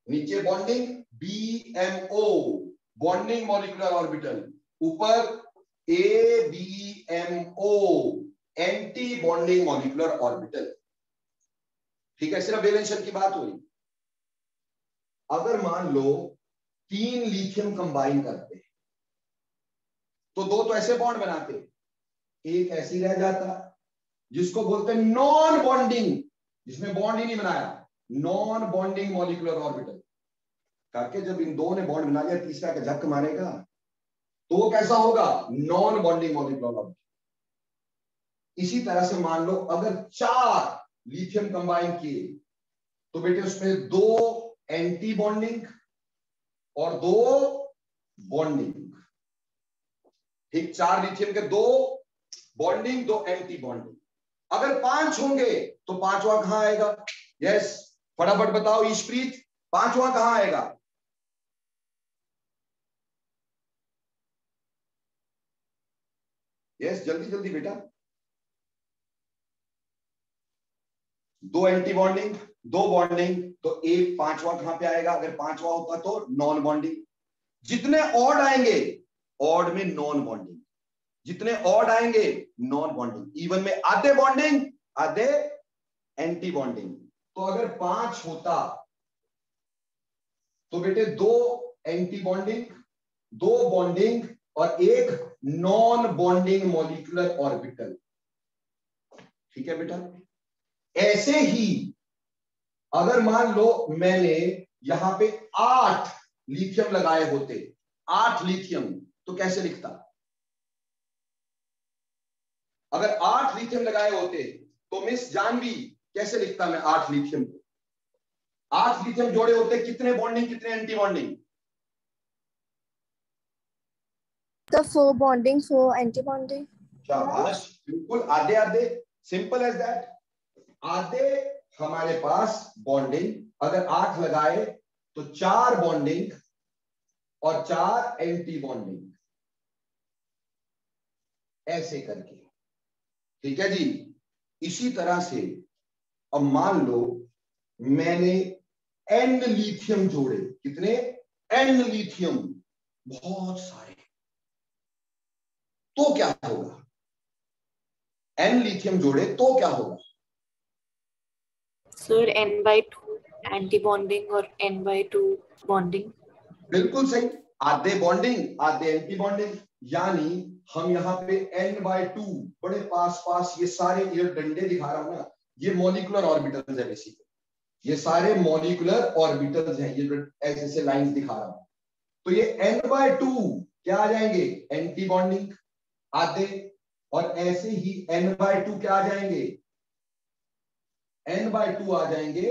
A: नीचे bonding BMO, bonding molecular orbital, ऊपर ABMO, anti bonding molecular orbital. ठीक है, सिर्फ वैलेंस शेल की बात हो रही। अगर मान लो 3 लिथियम कंबाइन करते तो 2 तो ऐसे बॉन्ड बनाते, एक ऐसे ही रह जाता, जिसको बोलते हैं नॉन बॉन्डिंग, जिसमें बॉन्ड ही नहीं बनाया, नॉन बॉन्डिंग मॉलिक्यूलर ऑर्बिटल। करके जब इन 2 ने बॉन्ड बना लिया, तीसरा का झक मारेगा तो वो कैसा होगा, नॉन बॉन्डिंग मॉलिक्यूलर ऑर्बिटल। इसी तरह से मान लो अगर 4 लिथियम कंबाइन किए तो बेटे उसमें 2 एंटी बॉन्डिंग और 2 बॉन्डिंग। ठीक, 4 लिथियम के 2 बॉन्डिंग 2 एंटी बॉन्डिंग। अगर 5 होंगे तो 5वां कहां आएगा? यस, फटाफट बताओ ईशप्रीत, 5वां कहां आएगा? यस, जल्दी जल्दी बेटा। 2 एंटी बॉन्डिंग 2 बॉन्डिंग, तो एक 5वां कहां पे आएगा? अगर 5वां होता तो नॉन बॉन्डिंग। जितने ऑड आएंगे, ऑड में नॉन बॉन्डिंग, जितने ऑड आएंगे नॉन बॉन्डिंग, इवन में आधे बॉन्डिंग आधे एंटी बॉन्डिंग। तो अगर 5 होता तो बेटे 2 एंटी बॉन्डिंग 2 बॉन्डिंग और एक नॉन बॉन्डिंग मॉलिक्यूलर ऑर्बिटल। ठीक है बेटा। ऐसे ही अगर मान लो मैंने यहां पे 8 लिथियम लगाए होते, 8 लिथियम, तो कैसे लिखता? अगर 8 लिथियम लगाए होते तो मिस जानवी कैसे लिखता मैं 8 लिथियम को? 8 लिथियम जोड़े होते, कितने बॉन्डिंग कितने anti bonding?
C: The 4 bonding, 4 anti-bonding.
A: शाबाश, बिल्कुल, आधे आधे, सिंपल एज दैट। आधे हमारे पास बॉन्डिंग, अगर 8 लगाए तो 4 बॉन्डिंग और 4 एंटी बॉन्डिंग, ऐसे करके। ठीक है जी। इसी तरह से अब मान लो मैंने n लिथियम जोड़े, कितने? n लिथियम, बहुत सारे, तो क्या होगा? n लिथियम जोड़े तो क्या होगा?
F: सर n/2 एंटी बॉन्डिंग और n/2 बॉन्डिंग।
A: बिल्कुल सही, आधे बॉन्डिंग आधे एंटी बॉन्डिंग, यानी हम यहाँ पे n/2 बड़े पास पास, ये सारे ये डंडे दिखा रहा हूं ना, ये मॉलिक्यूलर ऑर्बिटल्स है बेसिकली, ये सारे मॉलिक्यूलर ऑर्बिटल्स हैं, ये ऐसे ऐसे लाइंस दिखा रहा हूं। तो ये n/2 क्या आ जाएंगे? एंटी बॉन्डिंग आधे, और ऐसे ही n/2 क्या आ जाएंगे? n/2 आ जाएंगे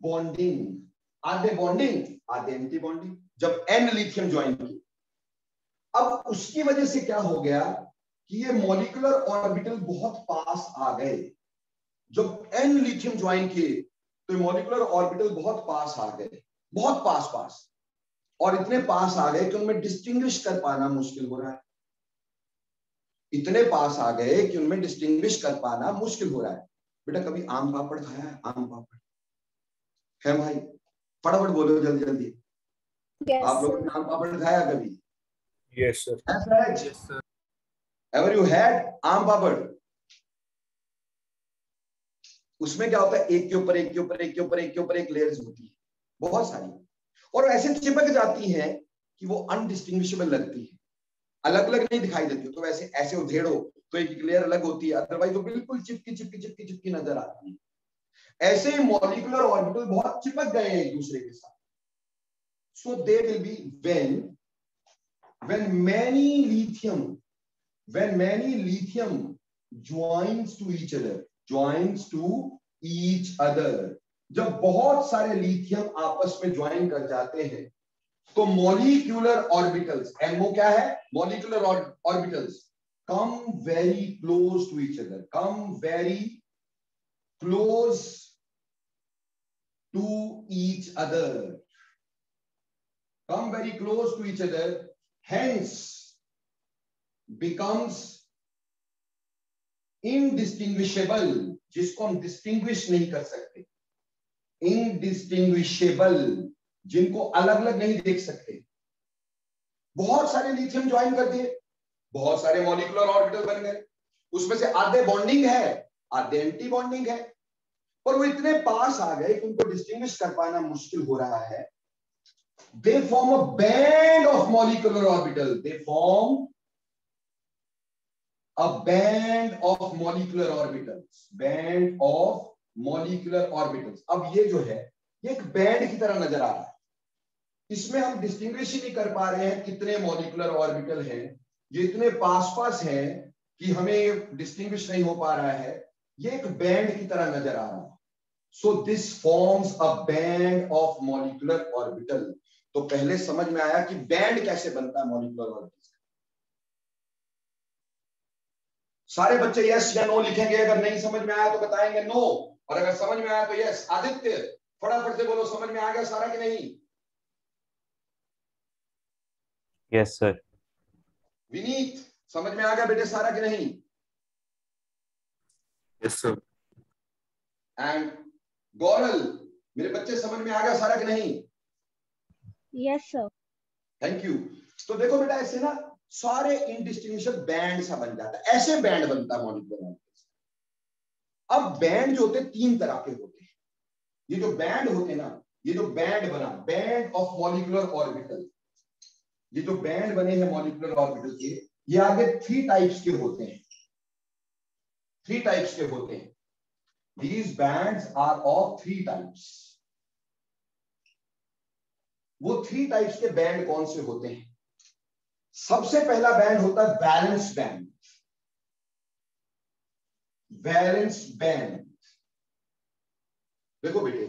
A: बॉन्डिंग, आधे बॉन्डिंग आधे एंटी बॉन्डिंग, जब n लिथियम ज्वाइन की। अब उसकी वजह से क्या हो गया कि ये मॉलिक्यूलर ऑर्बिटल बहुत पास आ गए। जब n लिथियम ज्वाइन किए तो ये मॉलिक्यूलर ऑर्बिटल बहुत पास आ गए, बहुत पास पास, और इतने पास आ गए कि उनमें डिस्टिंग्विश कर पाना मुश्किल हो रहा है। इतने पास आ गए कि उनमें डिस्टिंग्विश कर पाना मुश्किल हो रहा है। बेटा कभी आम पापड़ खाया है? आम पापड़ है भाई? फटाफट बोलो जल्दी जल्दी।
C: Yes,
A: आप लोगों
C: sir.
A: ने आम पापड़ खाया कभी?
D: Yes sir.
A: Yes, sir. Ever you had आम पापड़? उसमें क्या होता है, एक के ऊपर एक के ऊपर एक के ऊपर एक के ऊपर एक लेयर्स होती है, बहुत सारी, और ऐसे चिपक जाती हैं कि वो अनडिस्टिंग्विशेबल लगती है, अलग अलग नहीं दिखाई देती। तो वैसे ऐसे उधेड़ो तो एक लेयर अलग होती है, अदरवाइज वो बिल्कुल चिपकी चिपकी चिपकी चिपकी नजर आती है। ऐसे मॉलिक्यूलर ऑर्बिटल बहुत चिपक गए हैं एक दूसरे के साथ। So they will be when many lithium joins to each other, जब बहुत सारे लिथियम आपस में ज्वाइन कर जाते हैं तो मॉलिक्यूलर ऑर्बिटल्स, MO क्या है? Molecular orbitals come very close to each other, come very close to each other, come very close to each other, hence becomes indistinguishable, जिसको हम डिस्टिंग्विश नहीं कर सकते, indistinguishable, जिनको अलग अलग नहीं देख सकते। बहुत सारे लिथियम ज्वाइन कर दिए, बहुत सारे मॉलिक्यूलर ऑर्बिटल बन गए, उसमें से आधे बॉन्डिंग है आधे एंटी बॉन्डिंग है, पर वो इतने पास आ गए कि उनको डिस्टिंग्विश कर पाना मुश्किल हो रहा है। They form a band of molecular orbital, they form a band of molecular orbitals, band of molecular orbitals। अब ये जो है ये एक बैंड की तरह नजर आ रहा है, इसमें हम डिस्टिंग्विश ही नहीं कर पा रहे हैं कितने मॉलिक्यूलर ऑर्बिटल हैं, ये इतने पास पास हैं कि हमें डिस्टिंग्विश नहीं हो पा रहा है, ये एक बैंड की तरह नजर आ रहा है। So this forms a band of molecular orbital. तो पहले समझ में आया कि बैंड कैसे बनता है मॉलिक्यूलर ऑर्बिटल। सारे बच्चे यस या नो लिखेंगे, अगर नहीं समझ में आया तो बताएंगे नो, और अगर समझ में आया तो यस। आदित्य फटाफट से बोलो, समझ में आ गया सारा कि नहीं?
B: Yes sir.
A: विनीत समझ में आ गया बेटे सारा कि नहीं?
D: Yes sir.
A: एंड गौरल मेरे बच्चे समझ में आ गया सारा कि नहीं?
C: Yes, sir.
A: Thank you. तो देखो बेटा ऐसे ना सारे इनडिस्टिंग्विशेबल बैंड सा बन जाता है, ऐसे बैंड बनता है मॉलिक्यूलर ऑर्बिटल। अब बैंड जो होते हैं तीन तरह के होते हैं। ये जो बैंड होते हैं ना, ये जो बैंड बना बैंड ऑफ मॉलिक्यूलर ऑर्बिटल, ये जो बैंड बने हैं मॉलिक्यूलर ऑर्बिटल के, ये आगे थ्री टाइप्स के होते हैं, थ्री टाइप्स के होते हैं। These bands are of three types। वो थ्री टाइप्स के बैंड कौन से होते हैं? सबसे पहला बैंड होता है वैलेंस बैंड। वैलेंस बैंड देखो बेटे,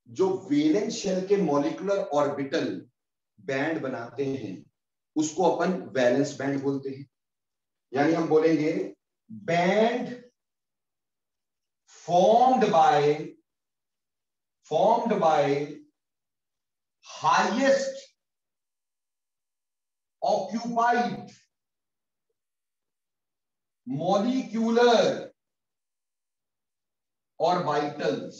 A: जो वैलेंस शेल के मॉलिक्यूलर ऑर्बिटल बैंड बनाते हैं उसको अपन वैलेंस बैंड बोलते हैं। यानी हम बोलेंगे band formed by highest occupied molecular orbitals।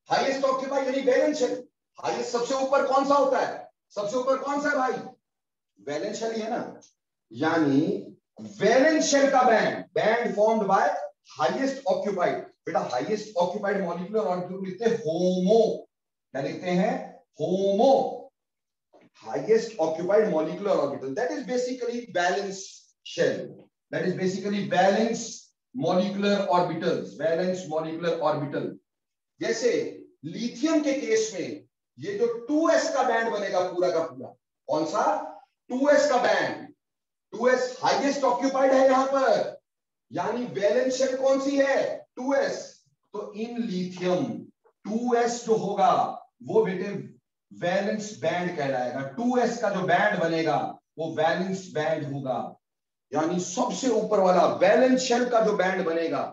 A: Highest occupied यानी वैलेंस शेल। हाईएस्ट सबसे ऊपर कौन सा होता है? सबसे ऊपर कौन सा है भाई? वैलेंस शेल ही है ना। यानी वैलेंस शेल का band, band formed by highest occupied. बेटा हाईएस्ट ऑक्यूपाइड मॉलिक्यूलर ऑर्बिटल लिखते हैं होमो। क्या लिखते हैं? HOMO. Highest occupied molecular orbital, that is basically valence shell, that is basically valence molecular orbitals, valence molecular orbital. जैसे lithium के case में ये जो 2s का बैंड बनेगा पूरा का पूरा, कौन सा? 2s का बैंड। 2s हाईएस्ट ऑक्यूपाइड है यहां पर, यानी वैलेंस शेल कौन सी है? 2s। तो इन लिथियम 2s जो होगा वो बेटे वैलेंस बैंड कहलाएगा। 2s का जो बैंड बनेगा वो वैलेंस बैंड होगा। यानी सबसे ऊपर वाला वैलेंस शेल का जो बैंड बनेगा,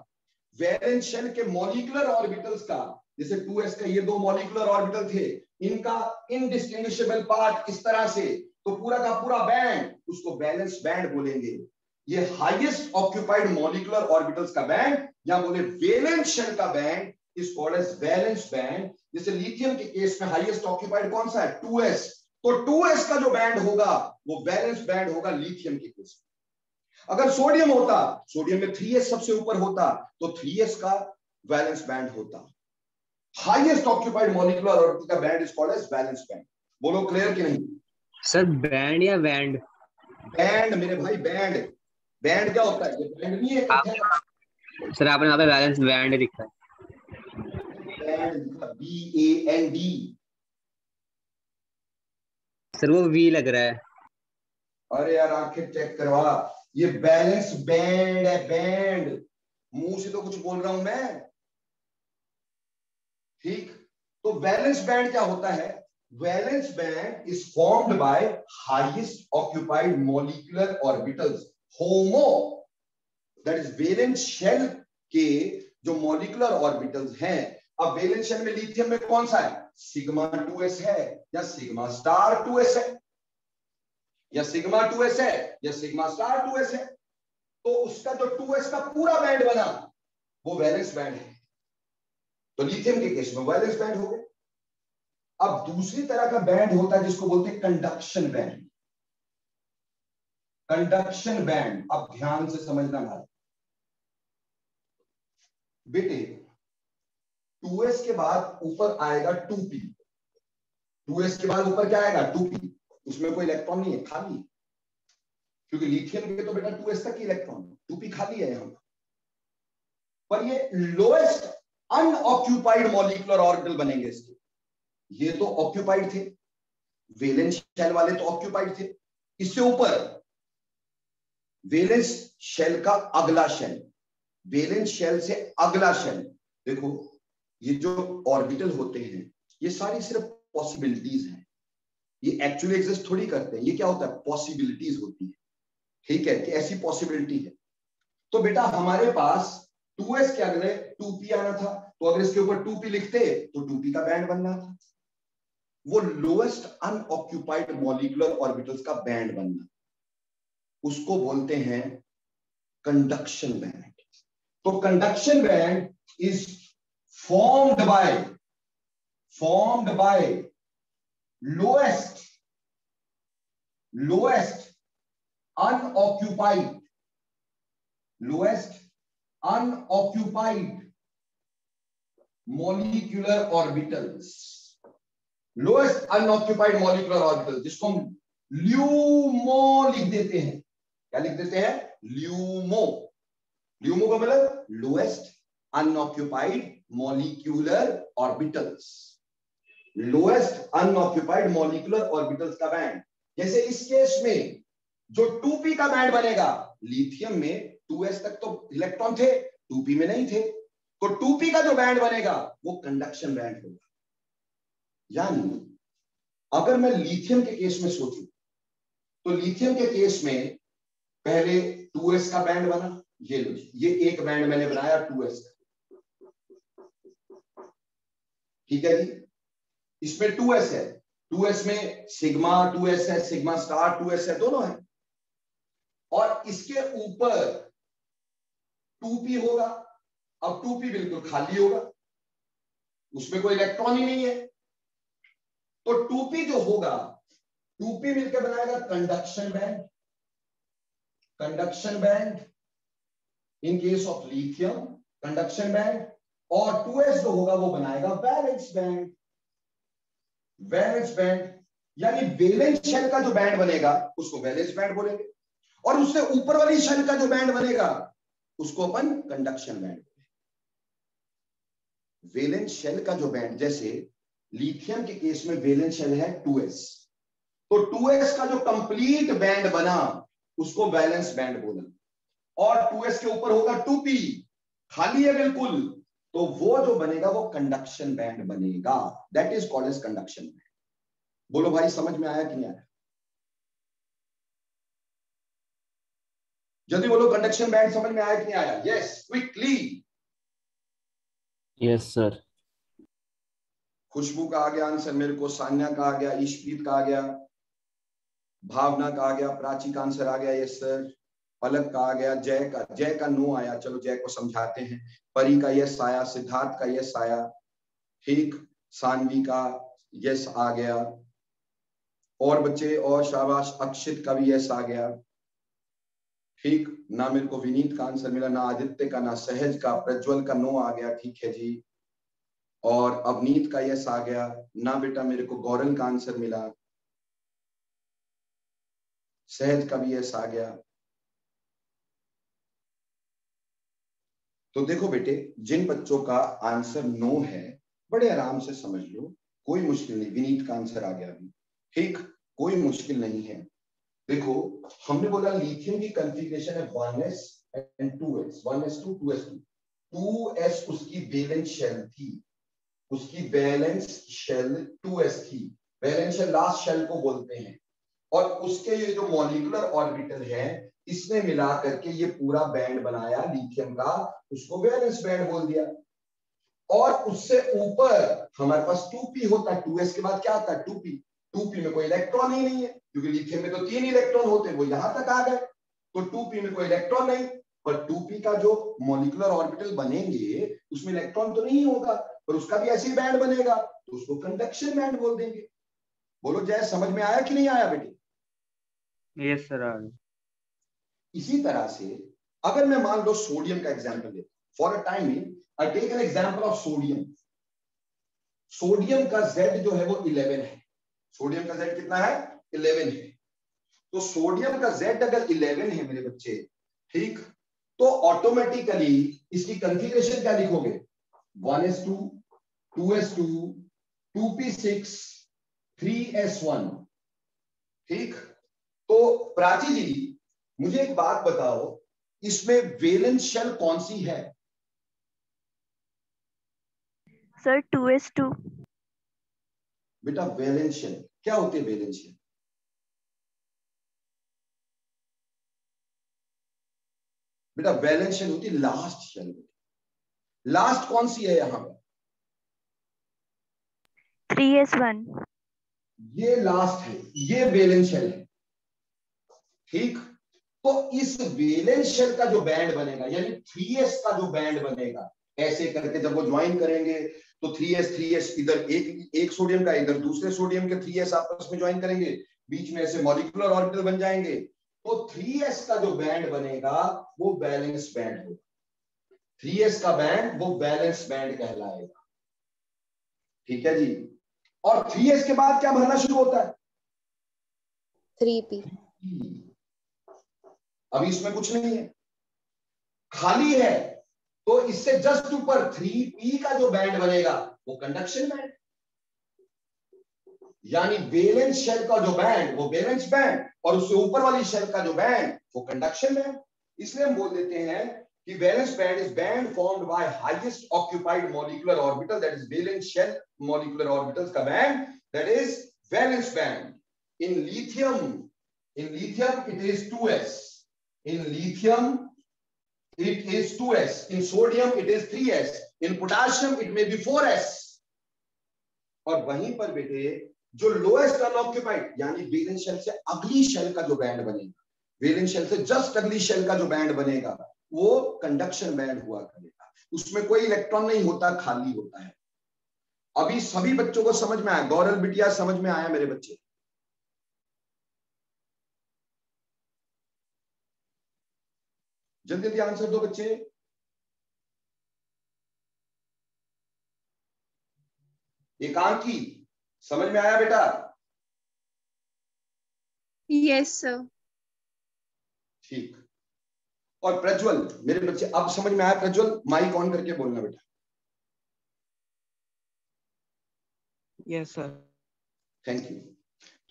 A: वैलेंस शेल के मॉलिक्यूलर ऑर्बिटल्स का, जैसे 2s का ये दो मॉलिक्यूलर ऑर्बिटल थे, इनका इनडिस्टिंग्विशेबल पार्ट इस तरह से, तो पूरा का पूरा बैंड उसको वैलेंस बैंड बोलेंगे। ये हाईएस्ट ऑक्यूपाइड मॉलिक्यूलर ऑर्बिटल्स का बैंड या बोले वैलेंस शेल का band is called as valence band. जैसे लिथियम के केस में हाईएस्ट ऑक्यूपाइड कौन सा है? 2s। तो 2s का जो बैंड होगा वो वैलेंस बैंड होगा लिथियम के केस में। अगर सोडियम होता, सोडियम में 3s सबसे ऊपर होता, तो 3s का वैलेंस बैंड होता। हाईएस्ट ऑक्यूपाइड मॉलिक्यूलर ऑर्बिटल का band is called as valence band. बोलो क्लियर कि नहीं?
G: सर बैंड या बैंड?
A: बैंड मेरे भाई, बैंड। बैंड क्या होता है? ये बैंड नहीं है
G: सर आपने यहाँ पे वैलेंस बैंड लिखा है।
A: Band BAND।
G: सर वो वी लग रहा है।
A: अरे यार आंखें चेक करवा, ये बैलेंस बैंड है, बैंड। मुंह से तो कुछ बोल रहा हूं मैं, ठीक? तो वैलेंस बैंड क्या होता है? Valence band is formed by highest occupied molecular orbitals, HOMO. That is valence shell के जो मॉलिक्यूलर ऑर्बिटल्स हैं। अब वैलेंस शेल में लिथियम में कौन सा है? सिग्मा 2s है या सिग्मा स्टार 2s है, या सिग्मा 2s है या सिग्मा स्टार 2s है। तो उसका जो 2s का पूरा बैंड बना वो वैलेंस बैंड है। तो लिथियम के केस में वैलेंस बैंड हो गया। अब दूसरी तरह का बैंड होता है जिसको बोलते हैं कंडक्शन बैंड। कंडक्शन बैंड, अब ध्यान से समझना भाई। बेटे 2s के बाद ऊपर आएगा 2p, 2s के बाद ऊपर क्या आएगा 2p, उसमें कोई इलेक्ट्रॉन नहीं है, खाली है, क्योंकि लिथियम के तो बेटा 2s तक ही इलेक्ट्रॉन, 2p खाली है यहां पर। ये लोएस्ट अनऑक्यूपाइड मॉलिक्यूलर ऑर्बिटल बनेंगे इसके। ये तो ऑक्यूपाइड थे, वैलेंस शेल वाले तो ऑक्यूपाइड थे, इससे ऊपर वैलेंस शेल का अगला शेल, वैलेंस शेल से अगला शेल। देखो ये जो ऑर्बिटल होते हैं ये सारी सिर्फ पॉसिबिलिटीज हैं, ये एक्चुअली एग्जिस्ट थोड़ी करते हैं, ये क्या होता है पॉसिबिलिटीज होती है, ठीक है, कि ऐसी पॉसिबिलिटी है। तो बेटा हमारे पास 2s के अगले 2p आना था, तो अगर इसके ऊपर 2p लिखते तो 2p का बैंड बनना था, वो लोएस्ट अनऑक्यूपाइड मॉलिक्यूलर ऑर्बिटल्स का बैंड बनना, उसको बोलते हैं कंडक्शन बैंड। तो conduction band is formed by lowest unoccupied molecular orbitals, lowest unoccupied molecular orbitals, जिसको हम ल्यूमो लिख देते हैं। क्या लिख देते हैं? ल्यूमो। ल्यूमो का मतलब lowest unoccupied molecular orbitals, lowest unoccupied molecular orbitals का बैंड। जैसे इस केस में जो 2p का बैंड बनेगा, लिथियम में 2s तक तो इलेक्ट्रॉन थे, 2p में नहीं थे, तो 2p का जो बैंड बनेगा वो कंडक्शन बैंड होगा। यानी अगर मैं लिथियम के केस में सोचूं तो लिथियम के केस में पहले 2s का बैंड बना, ये एक बैंड मैंने बनाया 2s का, ठीक है जी। इसमें 2s है, 2s में सिग्मा 2s है, सिग्मा स्टार 2s है, दोनों है। और इसके ऊपर 2p होगा। अब 2p बिल्कुल खाली होगा, उसमें कोई इलेक्ट्रॉन ही नहीं है, तो 2p जो होगा, 2p मिलकर बनाएगा conduction band. Conduction band in case of lithium conduction band, और 2s जो होगा वो बनाएगा वैलेंस बैंड। वैलेंस बैंड यानी वैलेंस शेल का जो बैंड बनेगा उसको वैलेंस बैंड बोलेंगे, और उससे ऊपर वाली शेल का जो बैंड बनेगा उसको अपन कंडक्शन बैंड बोलेंगे। वैलेंस शेल का जो बैंड, जैसे लिथियम के केस में वैलेंस शेल है 2s, तो 2s का जो कंप्लीट बैंड बना उसको वैलेंस बैंड बोला, और 2s के ऊपर होगा 2p, खाली है बिल्कुल, तो वो जो बनेगा वो कंडक्शन बैंड बनेगा, that is called as conduction band. बोलो भाई समझ में आया कि नहीं आया? जल्दी बोलो, कंडक्शन बैंड समझ में आया कि नहीं आया? Yes, quickly.
B: Yes sir.
A: Khushboo का आ गया आंसर मेरे को, सान्या का आ गया, ईशप्रीत का आ गया, भावना का आ गया, प्राची का आंसर आ गया यस सर, पलक का आ गया, जय का नो आया, चलो जय को समझाते हैं, परी का यस आया, सिद्धार्थ का यस आया, ठीक, सानवी का यस आ गया, और बच्चे और शाबाश, अक्षित का भी यस आ गया, ठीक, ना मेरे को विनीत का आंसर मिला, ना आदित्य का, ना सहज का, प्रज्वल का नो आ गया, ठीक है जी, और अवनीत का यस आ गया, ना बेटा मेरे को गौरन का आंसर मिला, सहज का भी यस आ गया। तो देखो बेटे, जिन बच्चों का आंसर नो है बड़े आराम से समझ लो, कोई मुश्किल नहीं। विनीत का आंसर आ गया अभी, ठीक, कोई मुश्किल नहीं है। देखो हमने बोला लिथियम की कॉन्फ़िगरेशन है 1s and 2s, 1s2 2s2, 2s उसकी वैलेंस शेल थी, उसकी वैलेंस शेल 2s थी, वैलेंस शेल लास्ट शेल को बोलते हैं, और उसके ये जो मॉलिक्यूलर ऑर्बिटल है इसने मिला करके ये पूरा बैंड बनाया लिथियम का, उसको वैलेंस बैंड बोल दिया। और उससे ऊपर हमारे पास 2p होता है, 2s के बाद क्या आता है 2p, 2p में कोई इलेक्ट्रॉन ही नहीं है, क्योंकि लिथियम में तो 3 इलेक्ट्रॉन होते हैं, वो यहां तक आ गए, तो 2p में कोई इलेक्ट्रॉन नहीं, पर 2p का जो मॉलिक्यूलर ऑर्बिटल बनेंगे उसमें इलेक्ट्रॉन तो नहीं होगा, पर उसका भी ऐसे ही बैंड बनेगा, तो उसको कंडक्शन बैंड बोल देंगे। बोलो जय, समझ में आया कि नहीं आया बेटे?
G: Yes sir.
A: इसी तरह से अगर मैं मान लो सोडियम का एग्जांपल लेता हूं, for a time I take an example of sodium. Sodium का Z जो है वो 11 है। सोडियम का Z कितना है? 11 है। तो सोडियम का Z अगर 11 है मेरे बच्चे, ठीक, तो ऑटोमेटिकली इसकी कॉन्फ़िगरेशन क्या लिखोगे? 1s2, 2s2, 2p6, 3s1, ठीक। तो प्राची जी मुझे एक बात बताओ, इसमें वैलेंस शेल कौन सी है?
C: Sir 2s2।
A: बेटा वैलेंस शेल क्या होती है? वैलेंस शेल बेटा वैलेंस शेल होती है लास्ट शेल। लास्ट कौन सी है यहां पर?
C: 3s1।
A: ये लास्ट है, ये वैलेंस शेल है, ठीक। तो इस वैलेंस शेल का जो बैंड बनेगा, यानी 3s का जो बैंड बनेगा, ऐसे करके जब वो ज्वाइन करेंगे तो 3s इधर एक सोडियम का, इधर दूसरे सोडियम के 3s आपस में ज्वाइन करेंगे, बीच में ऐसे मॉलिक्यूलर ऑर्बिटल बन जाएंगे। तो 3s का जो बैंड बनेगा वो बैलेंस बैंड होगा। 3s का बैंड वो बैलेंस बैंड कहलाएगा, ठीक है जी। और 3s के बाद क्या भरना शुरू होता है?
C: 3p।
A: अभी इसमें कुछ नहीं है, खाली है। तो इससे जस्ट ऊपर 3p का जो बैंड बनेगा वो कंडक्शन बैंड, यानी वैलेंस शेल का जो बैंड वो वैलेंस बैंड, और उससे ऊपर वाली शेल का जो बैंड वो कंडक्शन बैंड। इसलिए हम बोल देते हैं कि valence band is band formed by highest occupied molecular orbital, that is valence shell molecular orbitals का band, that is valence band. In lithium it is 2s, in lithium it is 2s, in sodium it is 3s, in potassium it may be 4s। और वहीं पर बेटे जो lowest unoccupied यानी valence shell से अगली shell का जो बैंड बनेगा, वैलेंस शेल से जस्ट अगली शेल का जो बैंड बनेगा वो कंडक्शन बैंड हुआ करेगा। उसमें कोई इलेक्ट्रॉन नहीं होता, खाली होता है। अभी सभी बच्चों को समझ में आया? गौरल बिटिया समझ में आया मेरे बच्चे? जल्दी जल्दी आंसर दो बच्चे। एकांकी समझ में आया बेटा?
C: Yes sir.
A: ठीक। और प्रज्वल मेरे बच्चे अब समझ में आया? प्रज्वल माइक ऑन करके बोलना बेटा।
H: Yes sir.
A: Thank you.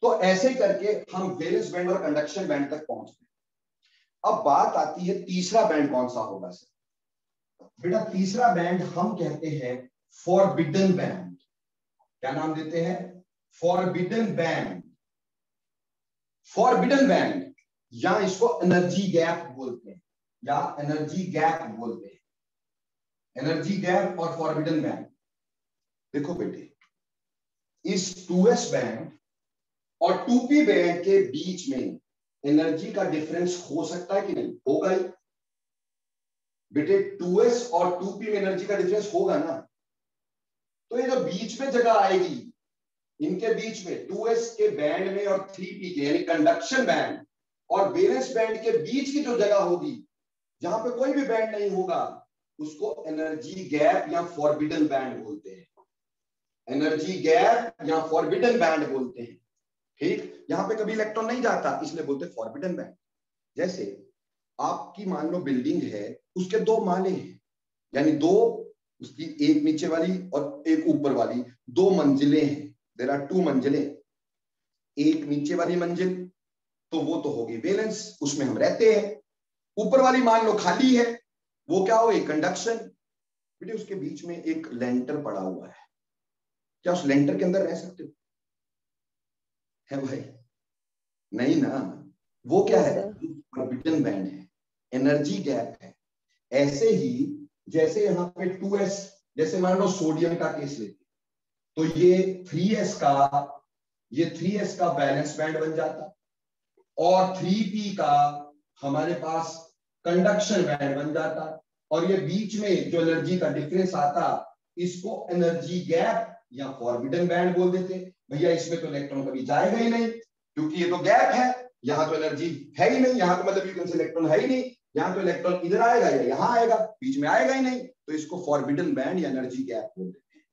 A: तो ऐसे करके हम वैलेंस बैंड और कंडक्शन बैंड तक पहुंचते हैं। अब बात आती है तीसरा बैंड कौन सा होगा सर? बेटा तीसरा बैंड हम कहते हैं फॉरबिडन बैंड। क्या नाम देते हैं? Forbidden band. फॉरबिडन बैंड या इसको एनर्जी गैप बोलते हैं, या एनर्जी गैप बोलते हैं। एनर्जी गैप और फॉरबिडन बैंड। देखो बेटे, इस 2s बैंड और 2p बैंड के बीच में एनर्जी का डिफरेंस हो सकता है कि नहीं? होगा ही बेटे। 2s और 2p में एनर्जी का डिफरेंस होगा ना। तो ये जो बीच में जगह आएगी इनके बीच में, 2s के बैंड में और 3p के यानी कंडक्शन बैंड और वैलेंस बैंड के बीच की जो जगह होगी जहां पे कोई भी बैंड नहीं होगा, उसको एनर्जी गैप या फॉरबिडन बैंड बोलते हैं। एनर्जी गैप या फॉरबिडन बैंड बोलते हैं, ठीक। यहां पे कभी इलेक्ट्रॉन नहीं जाता, इसलिए बोलते हैं फॉरबिडन बैंड। जैसे आपकी मान लो बिल्डिंग है, उसके 2 माले हैं, यानी 2 उसकी एक नीचे वाली और एक ऊपर वाली 2 मंजिलें हैं। देयर आर 2 मंजिलें। एक नीचे वाली मंजिल तो वो तो होगी वैलेंस, उसमें हम रहते हैं। ऊपर वाली मान लो खाली है, वो क्या होगी? कंडक्शन। बेटे उसके बीच में एक लेंटर पड़ा हुआ है, क्या उस लेंटर के अंदर रह सकते हो? है भाई? नहीं ना। वो क्या है? फॉरबिडन बैंड है, एनर्जी गैप है। ऐसे ही जैसे यहाँ पे 2s, जैसे मान लो सोडियम का केस लेते तो ये 3s का बैलेंस बैंड बन जाता, और 3p का हमारे पास कंडक्शन बैंड बन जाता, और ये बीच में जो एनर्जी का डिफरेंस आता इसको एनर्जी गैप या फॉरबिडन बैंड बोल देते। भैया इसमें तो इलेक्ट्रॉन कभी जाएगा ही नहीं, क्योंकि ये तो गैप है, यहां तो एनर्जी है ही नहीं, यहां तो मतलब इलेक्ट्रॉन है ही नहीं, यहाँ तो इलेक्ट्रॉन इधर आएगा या यहाँ आएगा, बीच में आएगा ही नहीं, तो इसको फॉरबिडन बैंड या एनर्जी गैप बोल देते हैं।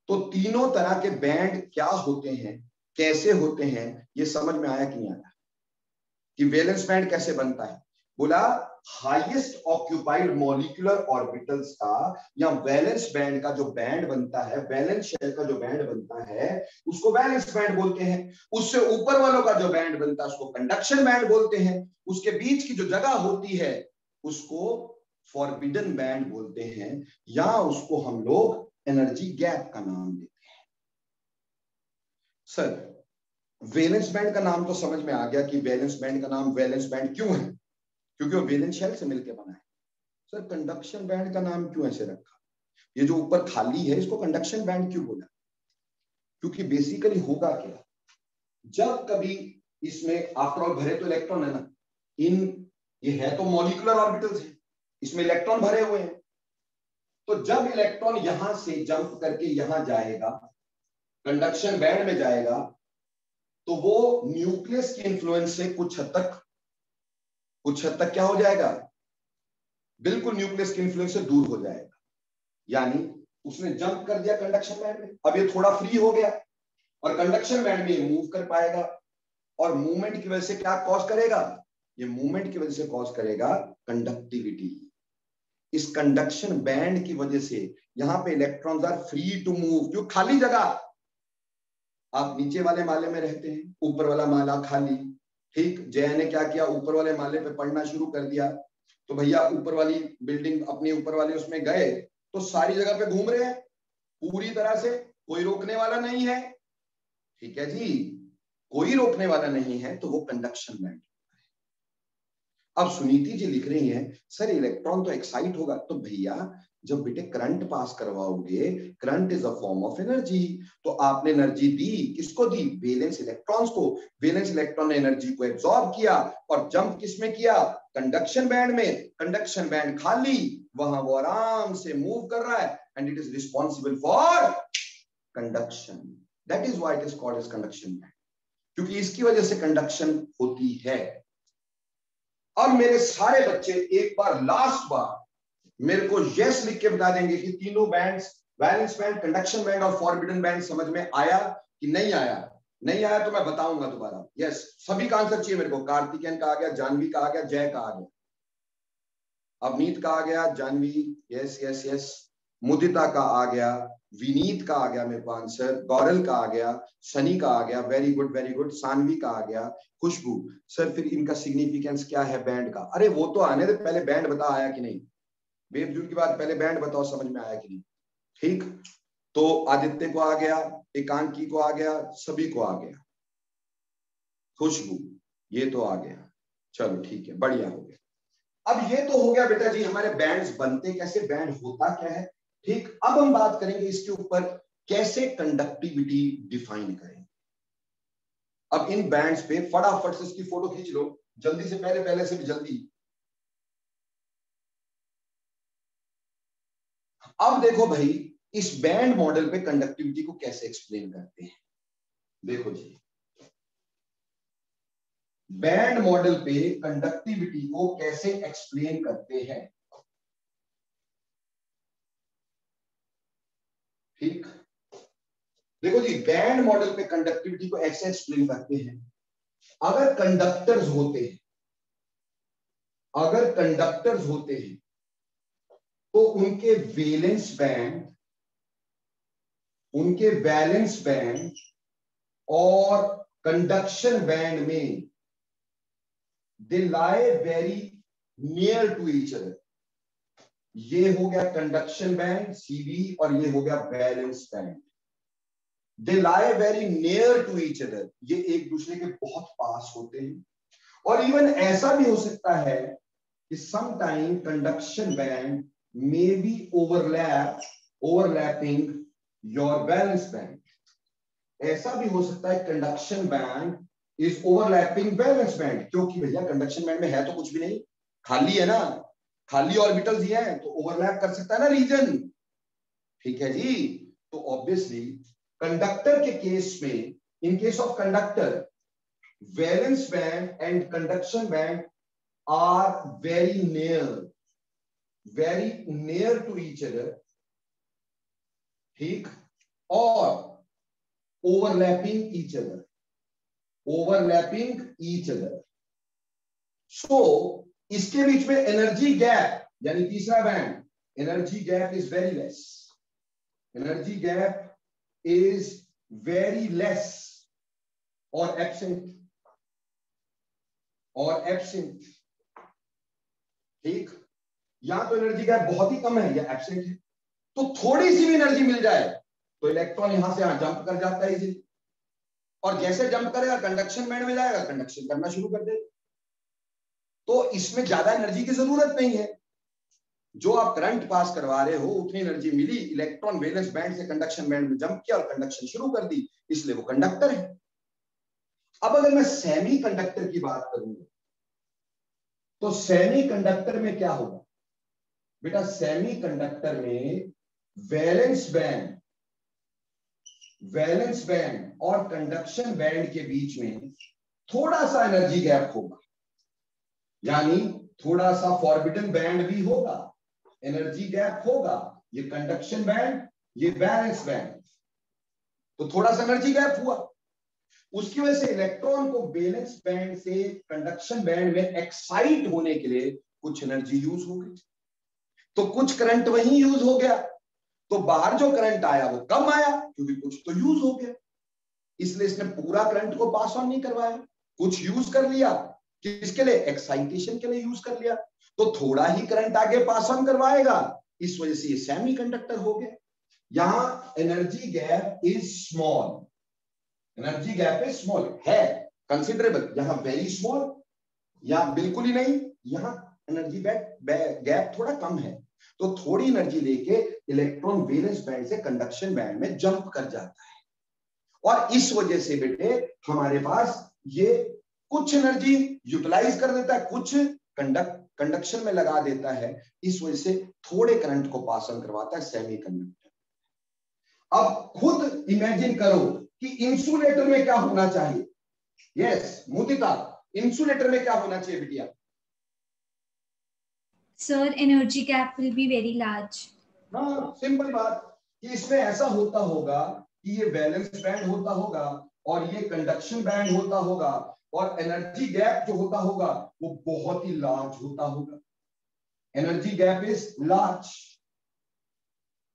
A: तो तीनों तरह के बैंड क्या होते हैं, कैसे होते हैं, ये समझ में आया कि नहीं आया? कि वैलेंस बैंड कैसे बनता है? बोला हाईएस्ट ऑक्यूपाइड मॉलिक्यूलर ऑर्बिटल्स का या वैलेंस बैंड का जो बैंड बनता है, वैलेंस शेल का जो बैंड बनता है उसको वैलेंस बैंड बोलते हैं। उससे ऊपर वालों का जो बैंड बनता है उसको कंडक्शन बैंड बोलते हैं। उसके बीच की जो जगह होती है उसको फॉरबिडन बैंड बोलते हैं, या उसको हम लोग एनर्जी गैप का नाम देते हैं। सर वैलेंस बैंड का नाम तो समझ में आ गया कि वैलेंस बैंड का नाम वैलेंस बैंड क्यों है, क्योंकि वो वैलेंस शेल से मिलकर बना है। सर कंडक्शन बैंड का नाम क्यों ऐसे रखा? ये जो ऊपर खाली है इसको कंडक्शन बैंड क्यों बोला? क्योंकि बेसिकली होगा क्या, जब कभी इसमें आफ्टर ऑल भरे तो इलेक्ट्रॉन है ना, ये है तो मॉलिक्यूलर ऑर्बिटल्स है, इसमें इलेक्ट्रॉन भरे हुए हैं, तो जब इलेक्ट्रॉन यहां से जंप करके यहां जाएगा, कंडक्शन बैंड में जाएगा, तो वो न्यूक्लियस के इन्फ्लुएंस से कुछ हद तक क्या हो जाएगा, बिल्कुल न्यूक्लियस के इन्फ्लुएंस से दूर हो जाएगा। यानी उसने जंप कर दिया कंडक्शन बैंड में, अब ये थोड़ा फ्री हो गया और कंडक्शन बैंड में ये मूव कर पाएगा, और मूवमेंट की वजह से क्या कॉज करेगा, ये मूवमेंट की वजह से कॉज करेगा कंडक्टिविटी। इस कंडक्शन बैंड की वजह से यहां पे electrons are free to move. जो खाली जगह, आप नीचे वाले माले में रहते हैं, ऊपर वाला माला खाली, ठीक, जया ने क्या किया, ऊपर वाले माले पे पढ़ना शुरू कर दिया, तो भैया ऊपर वाली बिल्डिंग अपने ऊपर वाले उसमें गए तो सारी जगह पे घूम रहे हैं पूरी तरह से, कोई रोकने वाला नहीं है, ठीक है जी, कोई रोकने वाला नहीं है, तो वो कंडक्शन बैंड। अब सुनीति जी लिख रही हैं सर इलेक्ट्रॉन तो एक्साइट होगा, तो भैया जब बेटे करंट पास करवाओगे, current is a form of energy, तो आपने एनर्जी दी, किसको दी, वैलेंस इलेक्ट्रॉन्स को। वैलेंस इलेक्ट्रॉन ने एनर्जी को एब्सॉर्ब किया और जंप किसमें किया, कंडक्शन बैंड में। कंडक्शन बैंड खाली, वहां वो आराम से मूव कर रहा है, and it is responsible for conduction. That is why it is called as conduction band, क्योंकि इसकी वजह से कंडक्शन होती है। अब मेरे सारे बच्चे एक बार, लास्ट बार मेरे को यस लिख के बता देंगे कि तीनों bands, valence band, conduction band और फॉरबिडन बैंड समझ में आया कि नहीं आया? नहीं आया तो मैं बताऊंगा दोबारा। यस, सभी का आंसर चाहिए मेरे को। कार्तिकेयन का आ गया, जानवी का आ गया, जय का आ गया, अवनीत का आ गया, जानवी, यस यस यस, मुदिता का आ गया, विनीत का आ गया मेरे को आंसर, गौरल का आ गया, सनी का आ गया, very good very good, Saanvi का आ गया, खुशबू। सर फिर इनका सिग्निफिकेंस क्या है बैंड का? अरे वो तो आने दे, पहले बैंड बता आया कि नहीं। बेवजूद की बात, पहले बैंड बताओ समझ में आया कि नहीं। ठीक, तो आदित्य को आ गया, एकांकी को आ गया, सभी को आ गया, खुशबू ये तो आ गया, चलो ठीक है, बढ़िया हो गया। अब ये तो हो गया बेटा जी हमारे बैंड्स बनते कैसे, बैंड होता क्या है। ठीक, अब हम बात करेंगे इसके ऊपर कैसे कंडक्टिविटी डिफाइन करें। अब इन बैंड्स पे फटाफट से इसकी फोटो खींच लो जल्दी से, पहले से भी जल्दी। अब देखो भाई इस बैंड मॉडल पे कंडक्टिविटी को कैसे एक्सप्लेन करते हैं। देखो जी, बैंड मॉडल पे कंडक्टिविटी को कैसे एक्सप्लेन करते हैं। ठीक, देखो जी बैंड मॉडल पे कंडक्टिविटी को ऐसे एक्सप्लेन करते हैं, अगर कंडक्टर्स होते हैं तो उनके वैलेंस बैंड और कंडक्शन बैंड में they lie very near to each other. ये हो गया कंडक्शन बैंड सीबी और ये हो गया valence band. They lie very near to each other, ये एक दूसरे के बहुत पास होते हैं। और इवन ऐसा भी हो सकता है कि sometime conduction band may be overlapping your valence band। ऐसा भी हो सकता है conduction band is overlapping valence band, क्योंकि भैया कंडक्शन बैंड में है तो कुछ भी नहीं, खाली है ना, खाली ऑर्बिटल्स ही हैं, तो ओवरलैप कर सकता है ना रीजन। ठीक है जी, तो ऑब्वियसली कंडक्टर के केस में, in case of conductor, valence band and conduction band are very near to each other, ठीक, और overlapping each other. So इसके बीच में एनर्जी गैप यानी तीसरा band, energy gap is very less. Energy gap is very less और absent. ठीक, या तो एनर्जी गैप बहुत ही कम है या एब्सेंट है. तो थोड़ी सी भी एनर्जी मिल जाए तो इलेक्ट्रॉन यहां से यहां जंप कर जाता है इजीली, और जैसे जंप करेगा कंडक्शन बैंड में जाएगा, कंडक्शन करना शुरू कर देगा. तो इसमें ज्यादा एनर्जी की जरूरत नहीं है. जो आप करंट पास करवा रहे हो उतनी एनर्जी मिली, इलेक्ट्रॉन वैलेंस बैंड से कंडक्शन बैंड में जंप किया और कंडक्शन शुरू कर दी, इसलिए वो कंडक्टर है. अब अगर मैं सेमी कंडक्टर की बात करूंगा तो सेमी कंडक्टर में क्या होगा बेटा? सेमी कंडक्टर में वैलेंस बैंड और कंडक्शन बैंड के बीच में थोड़ा सा एनर्जी गैप होगा, यानी थोड़ा सा फॉरबिडन बैंड भी होगा, एनर्जी गैप होगा. ये कंडक्शन बैंड, ये वैलेंस बैंड, तो थोड़ा सा एनर्जी गैप हुआ. उसकी वजह से इलेक्ट्रॉन को वैलेंस बैंड से कंडक्शन बैंड में एक्साइट होने के लिए कुछ एनर्जी यूज हो गई, तो कुछ करंट वहीं यूज हो गया. तो बाहर जो करंट आया वो कम आया क्योंकि कुछ तो यूज हो गया, इसलिए इसने पूरा करंट को पास ऑन नहीं करवाया, कुछ यूज कर लिया. किसके लिए? एक्साइटेशन के लिए यूज कर लिया, तो थोड़ा ही करंट आगे पास ऑन करवाएगा, इस वजह से ये सेमी कंडक्टर हो गया. यहां energy gap is small, energy gap is small है, कंसिडरेबल. यहां वेरी स्मॉल, यहां बिल्कुल ही नहीं, यहां एनर्जी गैप थोड़ा कम है. तो थोड़ी एनर्जी लेके इलेक्ट्रॉन वैलेंस बैंड से कंडक्शन बैंड में जंप कर जाता है, और इस वजह से बेटे हमारे पास ये कुछ एनर्जी यूटिलाइज कर देता है, कुछ कंडक्शन में लगा देता है. इस वजह से थोड़े करंट को पास ऑन करवाता है सेमी कंडक्टर. अब खुद इमेजिन करो कि इंसुलेटर में क्या होना चाहिए. यस मुदिता, इंसुलेटर में क्या होना चाहिए बिटिया?
E: Sir energy gap will be very large.
A: हाँ, सिंपल बात कि इसमें ऐसा होता होगा कि ये वैलेंस बैंड होता होगा और ये कंडक्शन बैंड होता होगा, और एनर्जी गैप जो होता होगा वो बहुत ही लार्ज होता होगा. एनर्जी गैप इज लार्ज,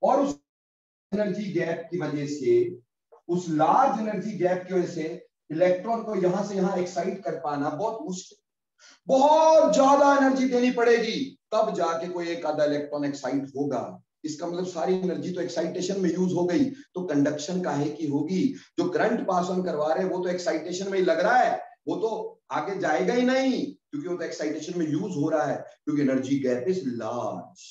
A: और उस एनर्जी गैप की वजह से, उस लार्ज एनर्जी गैप की वजह से इलेक्ट्रॉन को यहां से यहां एक्साइट कर पाना बहुत मुश्किल. बहुत ज्यादा एनर्जी देनी पड़ेगी तब जाके कोई एक आधा इलेक्ट्रॉन एक्साइट होगा. इसका मतलब सारी एनर्जी तो एक्साइटेशन में यूज हो गई, तो कंडक्शन काहे की होगी? जो करंट पास ऑन करवा रहे हैं वो तो एक्साइटेशन में ही लग रहा है, वो तो आगे जाएगा ही नहीं क्योंकि वो तो एक्साइटेशन में यूज हो रहा है, क्योंकि एनर्जी गैप इज लार्ज.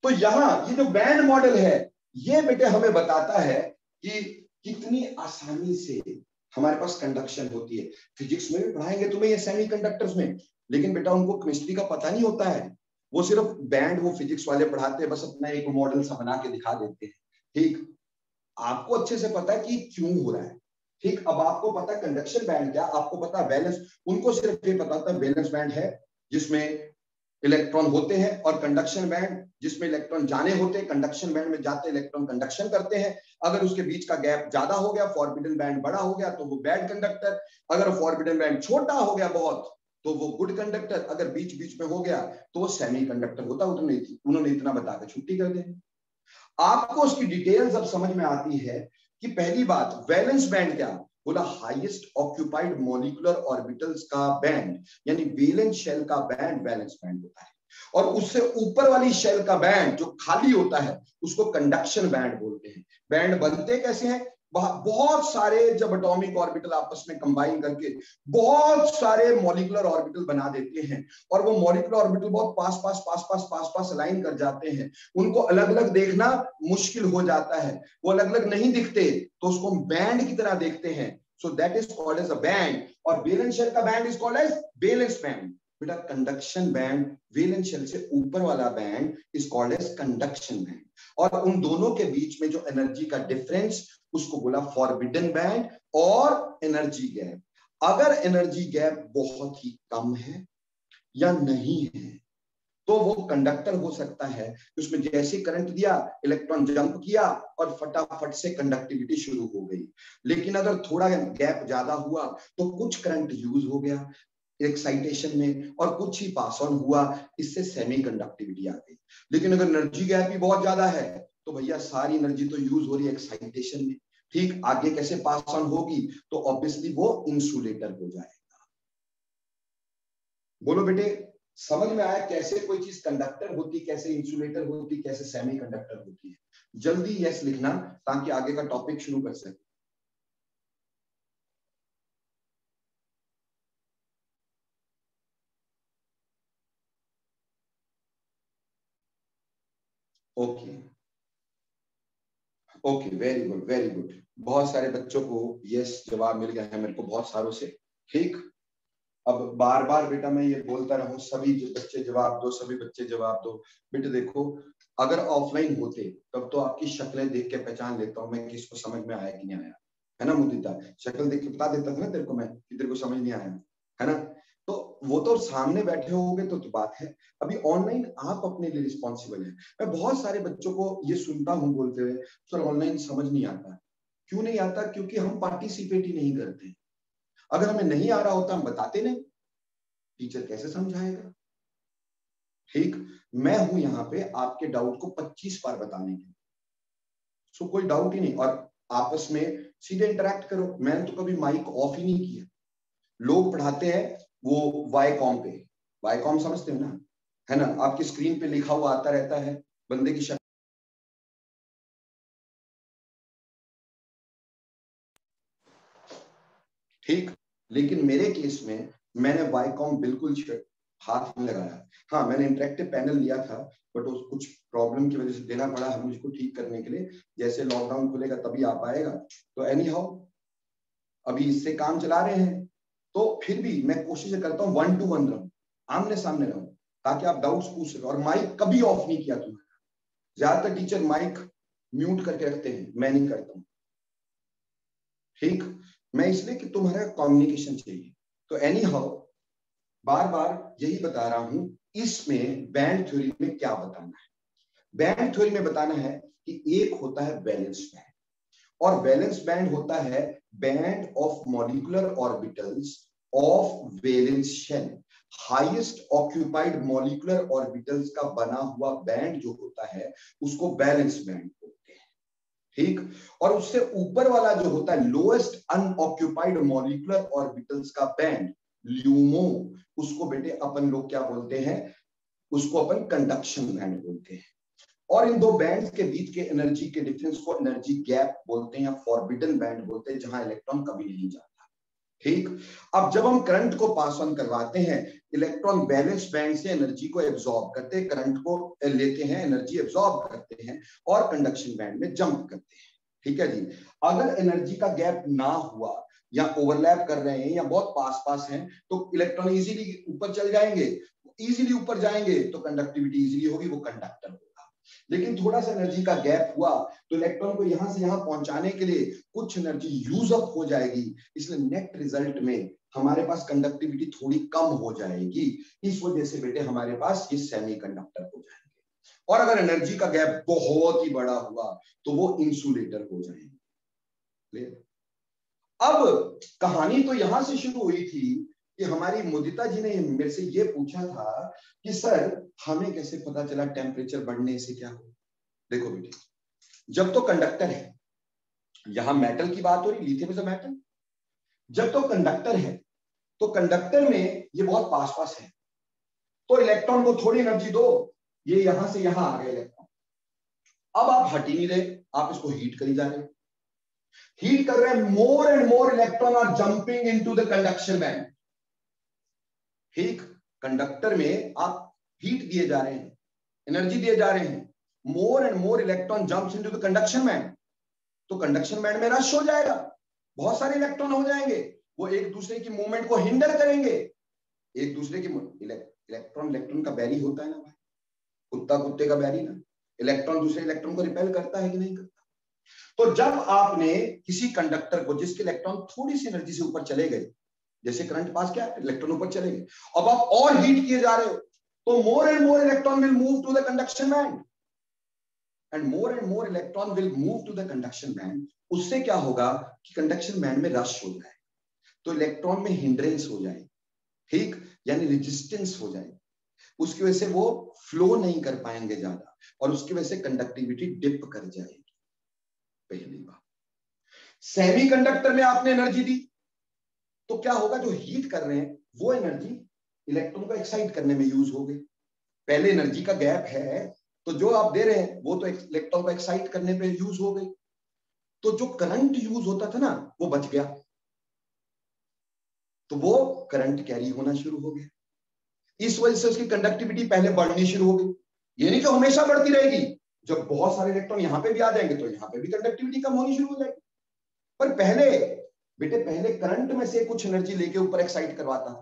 A: तो यहां ये जो बैंड मॉडल है ये बेटे हमें बताता है कि कितनी आसानी से हमारे पास कंडक्शन होती है. फिजिक्स में भी पढ़ाएंगे तुम्हें ये सेमी कंडक्टर्स में, लेकिन बेटा उनको केमिस्ट्री का पता नहीं होता है. वो सिर्फ बैंड वो फिजिक्स वाले पढ़ाते हैं, बस अपना एक मॉडल सा बना के दिखा देते हैं. ठीक, आपको अच्छे से पता है कि क्यों हो रहा है. ठीक, अब आपको पता है कंडक्शन बैंड क्या, आपको पता है वैलेंस. उनको सिर्फ ये पता था वैलेंस बैंड है जिसमें इलेक्ट्रॉन होते हैं, और कंडक्शन बैंड जिसमें इलेक्ट्रॉन जाने होते हैं, कंडक्शन बैंड में जाते इलेक्ट्रॉन कंडक्शन करते हैं. अगर उसके बीच का गैप ज्यादा हो गया, फॉरबिडन बैंड बड़ा हो गया, तो वो बैड कंडक्टर. अगर फॉरबिडन बैंड छोटा हो गया बहुत तो वो गुड कंडक्टर. अगर बीच बीच में हो गया तो वो सेमी कंडक्टर होता. उन्होंने इतना बताकर छुट्टी कर दी. आपको उसकी डिटेल्स अब समझ में आती है कि पहली बात वैलेंस बैंड क्या बोला? हाईएस्ट ऑक्यूपाइड मॉलिक्यूलर ऑर्बिटल्स का बैंड, यानी वैलेंस शेल का बैंड वैलेंस बैंड होता है, और उससे ऊपर वाली शेल का बैंड जो खाली होता है उसको कंडक्शन बैंड बोलते हैं. बैंड बनते कैसे हैं? बहुत सारे जब एटॉमिक ऑर्बिटल आपस में कंबाइन करके बहुत सारे मॉलिक्यूलर ऑर्बिटल बना देते हैं, और वो मॉलिक्यूलर ऑर्बिटल बहुत पास पास अलाइन कर जाते हैं. उनको अलग अलग देखना मुश्किल हो जाता है, वो अलग अलग नहीं दिखते, तो उसको हम बैंड की तरह देखते हैं. So that is called as a band, और वैलेंस शेल का band is called as valence band. बेटा कंडक्शन बैंड, वैलेंस शेल से ऊपर वाला band is called as conduction band, और उन दोनों के बीच में जो एनर्जी का डिफरेंस उसको बोला फॉरबिडन बैंड और एनर्जी गैप. अगर एनर्जी गैप बहुत ही कम है या नहीं है, तो वो कंडक्टर हो सकता है। उसमें जैसे करंट दिया, इलेक्ट्रॉन जंप किया और फटाफट से कंडक्टिविटी शुरू हो गई। लेकिन अगर थोड़ा गैप ज्यादा हुआ तो कुछ करंट यूज हो गया एक्साइटेशन में और कुछ ही पास ऑन हुआ, इससे सेमी कंडक्टिविटी आ गई। लेकिन अगर एनर्जी गैप भी बहुत ज्यादा है तो भैया सारी एनर्जी तो यूज हो रही है एक्साइटेशन में, ठीक, आगे कैसे पास ऑन होगी, तो ऑब्वियसली वो इंसुलेटर हो जाएगा। बोलो बेटे, समझ में आया कैसे कोई चीज कंडक्टर होती, कैसे इंसुलेटर होती, कैसे सेमी कंडक्टर होती है? जल्दी यस लिखना ताकि आगे का टॉपिक शुरू कर सके। Okay okay, very good very good. बहुत सारे बच्चों को यस जवाब मिल गया है मेरे को, बहुत सारों से, ठीक। अब बार बार बेटा मैं ये बोलता रहूं, सभी बच्चे जवाब दो, सभी बच्चे जवाब दो। बेटे देखो, अगर ऑफलाइन होते तब तो आपकी शक्लें देख के पहचान लेता हूं मैं किसको समझ में आया कि नहीं आया, है ना मुदिता? शक्ल देख के बता देता था ना तेरे को मैं कि तेरे को समझ नहीं आया, है ना? तो वो तो सामने बैठे होगे तो बात है। अभी ऑनलाइन आप अपने लिए रिस्पॉन्सिबल है। मैं बहुत सारे बच्चों को ये सुनता हूँ बोलते हुए, सर ऑनलाइन समझ नहीं आता। क्यों नहीं आता? क्योंकि हम पार्टिसिपेट ही नहीं करते। अगर हमें नहीं आ रहा होता हम बताते नहीं, टीचर कैसे समझाएगा? ठीक, मैं हूं यहाँ पे आपके डाउट को 25 बार बताने के, सो कोई डाउट ही नहीं। और आपस में सीधे इंटरेक्ट करो। मैंने तो कभी माइक ऑफ ही नहीं किया। लोग पढ़ाते हैं वो वाईकॉम पे, वाईकॉम समझते हो ना, है ना? आपकी स्क्रीन पे लिखा हुआ आता रहता है, बंदे की शक्ल, ठीक। लेकिन मेरे केस में मैंने वाईकॉम बिल्कुल हाथ नहीं लगाया। हाँ, मैंने इंटरेक्टिव पैनल लिया था, बट उस कुछ प्रॉब्लम की वजह से देना पड़ा है मुझको ठीक करने के लिए। जैसे लॉकडाउन खुलेगा तभी आ पाएगा। तो एनी हाउ अभी इससे काम चला रहे हैं, तो फिर भी मैं कोशिश करता हूँ 1 to 1 रहूं, आमने सामने रहूं, ताकि आप डाउट्स पूछ सको। और माइक कभी ऑफ नहीं किया तुमने। ज्यादातर टीचर माइक म्यूट करके रखते हैं, मैं नहीं करता हूं, ठीक। मैं इसलिए कि तुम्हारा कम्युनिकेशन चाहिए। तो एनी हाउ बार बार यही बता रहा हूं, इसमें बैंड थ्योरी में क्या बताना है? बैंड थ्योरी में बताना है कि एक होता है वैलेंस बैंड, और वैलेंस बैंड होता है band of molecular orbitals of valence shell. Highest occupied molecular orbitals का बना हुआ बैंड जो होता है उसको वैलेंस बैंड बोलते हैं, ठीक। और उससे ऊपर वाला जो होता है लोएस्ट अनऑक्यूपाइड मॉलिक्यूलर ऑर्बिटल्स का बैंड, ल्यूमो, उसको बेटे अपन लोग क्या बोलते हैं? उसको अपन कंडक्शन बैंड बोलते हैं। और इन दो बैंड्स के बीच के एनर्जी के डिफरेंस को एनर्जी गैप बोलते हैं या फॉरबिडन बैंड बोलते हैं, जहां इलेक्ट्रॉन कभी नहीं जाता, ठीक। अब जब हम करंट को पास ऑन करवाते हैं, इलेक्ट्रॉन बैलेंस बैंड से एनर्जी को एब्जॉर्ब करते हैं, करंट को लेते हैं, एनर्जी एब्जॉर्ब करते हैं और कंडक्शन बैंड में जंप करते हैं, ठीक है जी। अगर एनर्जी का गैप ना हुआ या ओवरलैप कर रहे हैं या बहुत पास पास हैं, तो इलेक्ट्रॉन इजीली ऊपर चल जाएंगे। इजीली ऊपर जाएंगे तो कंडक्टिविटी इजीली होगी, वो कंडक्टर होगा। लेकिन थोड़ा सा एनर्जी का गैप हुआ तो इलेक्ट्रॉन को यहां से यहां पहुंचाने के लिए कुछ एनर्जी यूज अप हो जाएगी, इसलिए नेट रिजल्ट में हमारे पास कंडक्टिविटी थोड़ी कम हो जाएगी। इस वजह से बेटे हमारे पास ये सेमी कंडक्टर हो जाएंगे। और अगर एनर्जी का गैप बहुत ही बड़ा हुआ तो वो इंसुलेटर हो जाएंगे। अब कहानी तो यहां से शुरू हुई थी कि हमारी मुदिता जी ने मेरे से ये पूछा था कि सर हमें कैसे पता चला टेम्परेचर बढ़ने से क्या हो? देखो बेटे, जब तो कंडक्टर है, यहां मेटल की बात हो रही, लिथियम इज अ मेटल। जब तो कंडक्टर है तो कंडक्टर में ये बहुत पास पास है, तो इलेक्ट्रॉन को थोड़ी एनर्जी दो, ये यहां से यहां आ गए इलेक्ट्रॉन। अब आप हट ही नहीं रहे, आप इसको हीट करी जा रहे हैं, हीट कर रहे हैं, more and more electron are jumping into the conduction band, ठीक। कंडक्टर में आप हीट दिए जा रहे हैं, एनर्जी दिए जा रहे हैं, more and more electron jumps into the conduction band, तो कंडक्शन बैंड में रश हो जाएगा, बहुत सारे इलेक्ट्रॉन हो जाएंगे, वो एक दूसरे की मूवमेंट को हिंडर करेंगे। एक दूसरे की इलेक्ट्रॉन का बैरी होता है ना भाई, कुत्ता कुत्ते का बैरी ना, इलेक्ट्रॉन दूसरे इलेक्ट्रॉन को रिपेल करता है कि नहीं करता? तो जब आपने किसी कंडक्टर को जिसके इलेक्ट्रॉन थोड़ी सी एनर्जी से ऊपर चले गए, जैसे करंट पास किया इलेक्ट्रॉन ऊपर चले गए। अब आप और हीट किए जा रहे हो तो more and more electron will move to the conduction band and more electron will move to the conduction band. उससे क्या होगा कि कंडक्शन बैंड में रश हो जाए तो इलेक्ट्रॉन में हिंड्रेंस हो जाए, ठीक, यानी रेजिस्टेंस हो जाए, उसकी वजह से वो फ्लो नहीं कर पाएंगे ज्यादा और उसकी वजह से कंडक्टिविटी डिप कर जाएगी। पहली बात, सेमीकंडक्टर में आपने एनर्जी दी तो क्या होगा, जो हीट कर रहे हैं वो एनर्जी इलेक्ट्रॉन को एक्साइट करने में यूज हो गई। पहले एनर्जी का गैप है तो जो आप दे रहे हैं वो तो इलेक्ट्रॉन को एक्साइट करने पे यूज हो गई, तो जो करंट यूज होता था ना वो बच गया, तो वो करंट कैरी होना शुरू हो गया। इस वजह से उसकी कंडक्टिविटी पहले बढ़नी शुरू हो गई। ये नहीं कि हमेशा बढ़ती रहेगी, जब बहुत सारे इलेक्ट्रॉन यहां पे भी आ जाएंगे तो यहां पे भी कंडक्टिविटी कम होनी शुरू हो जाएगी। पर पहले करंट में से कुछ एनर्जी लेके ऊपर एक्साइट करवाता है,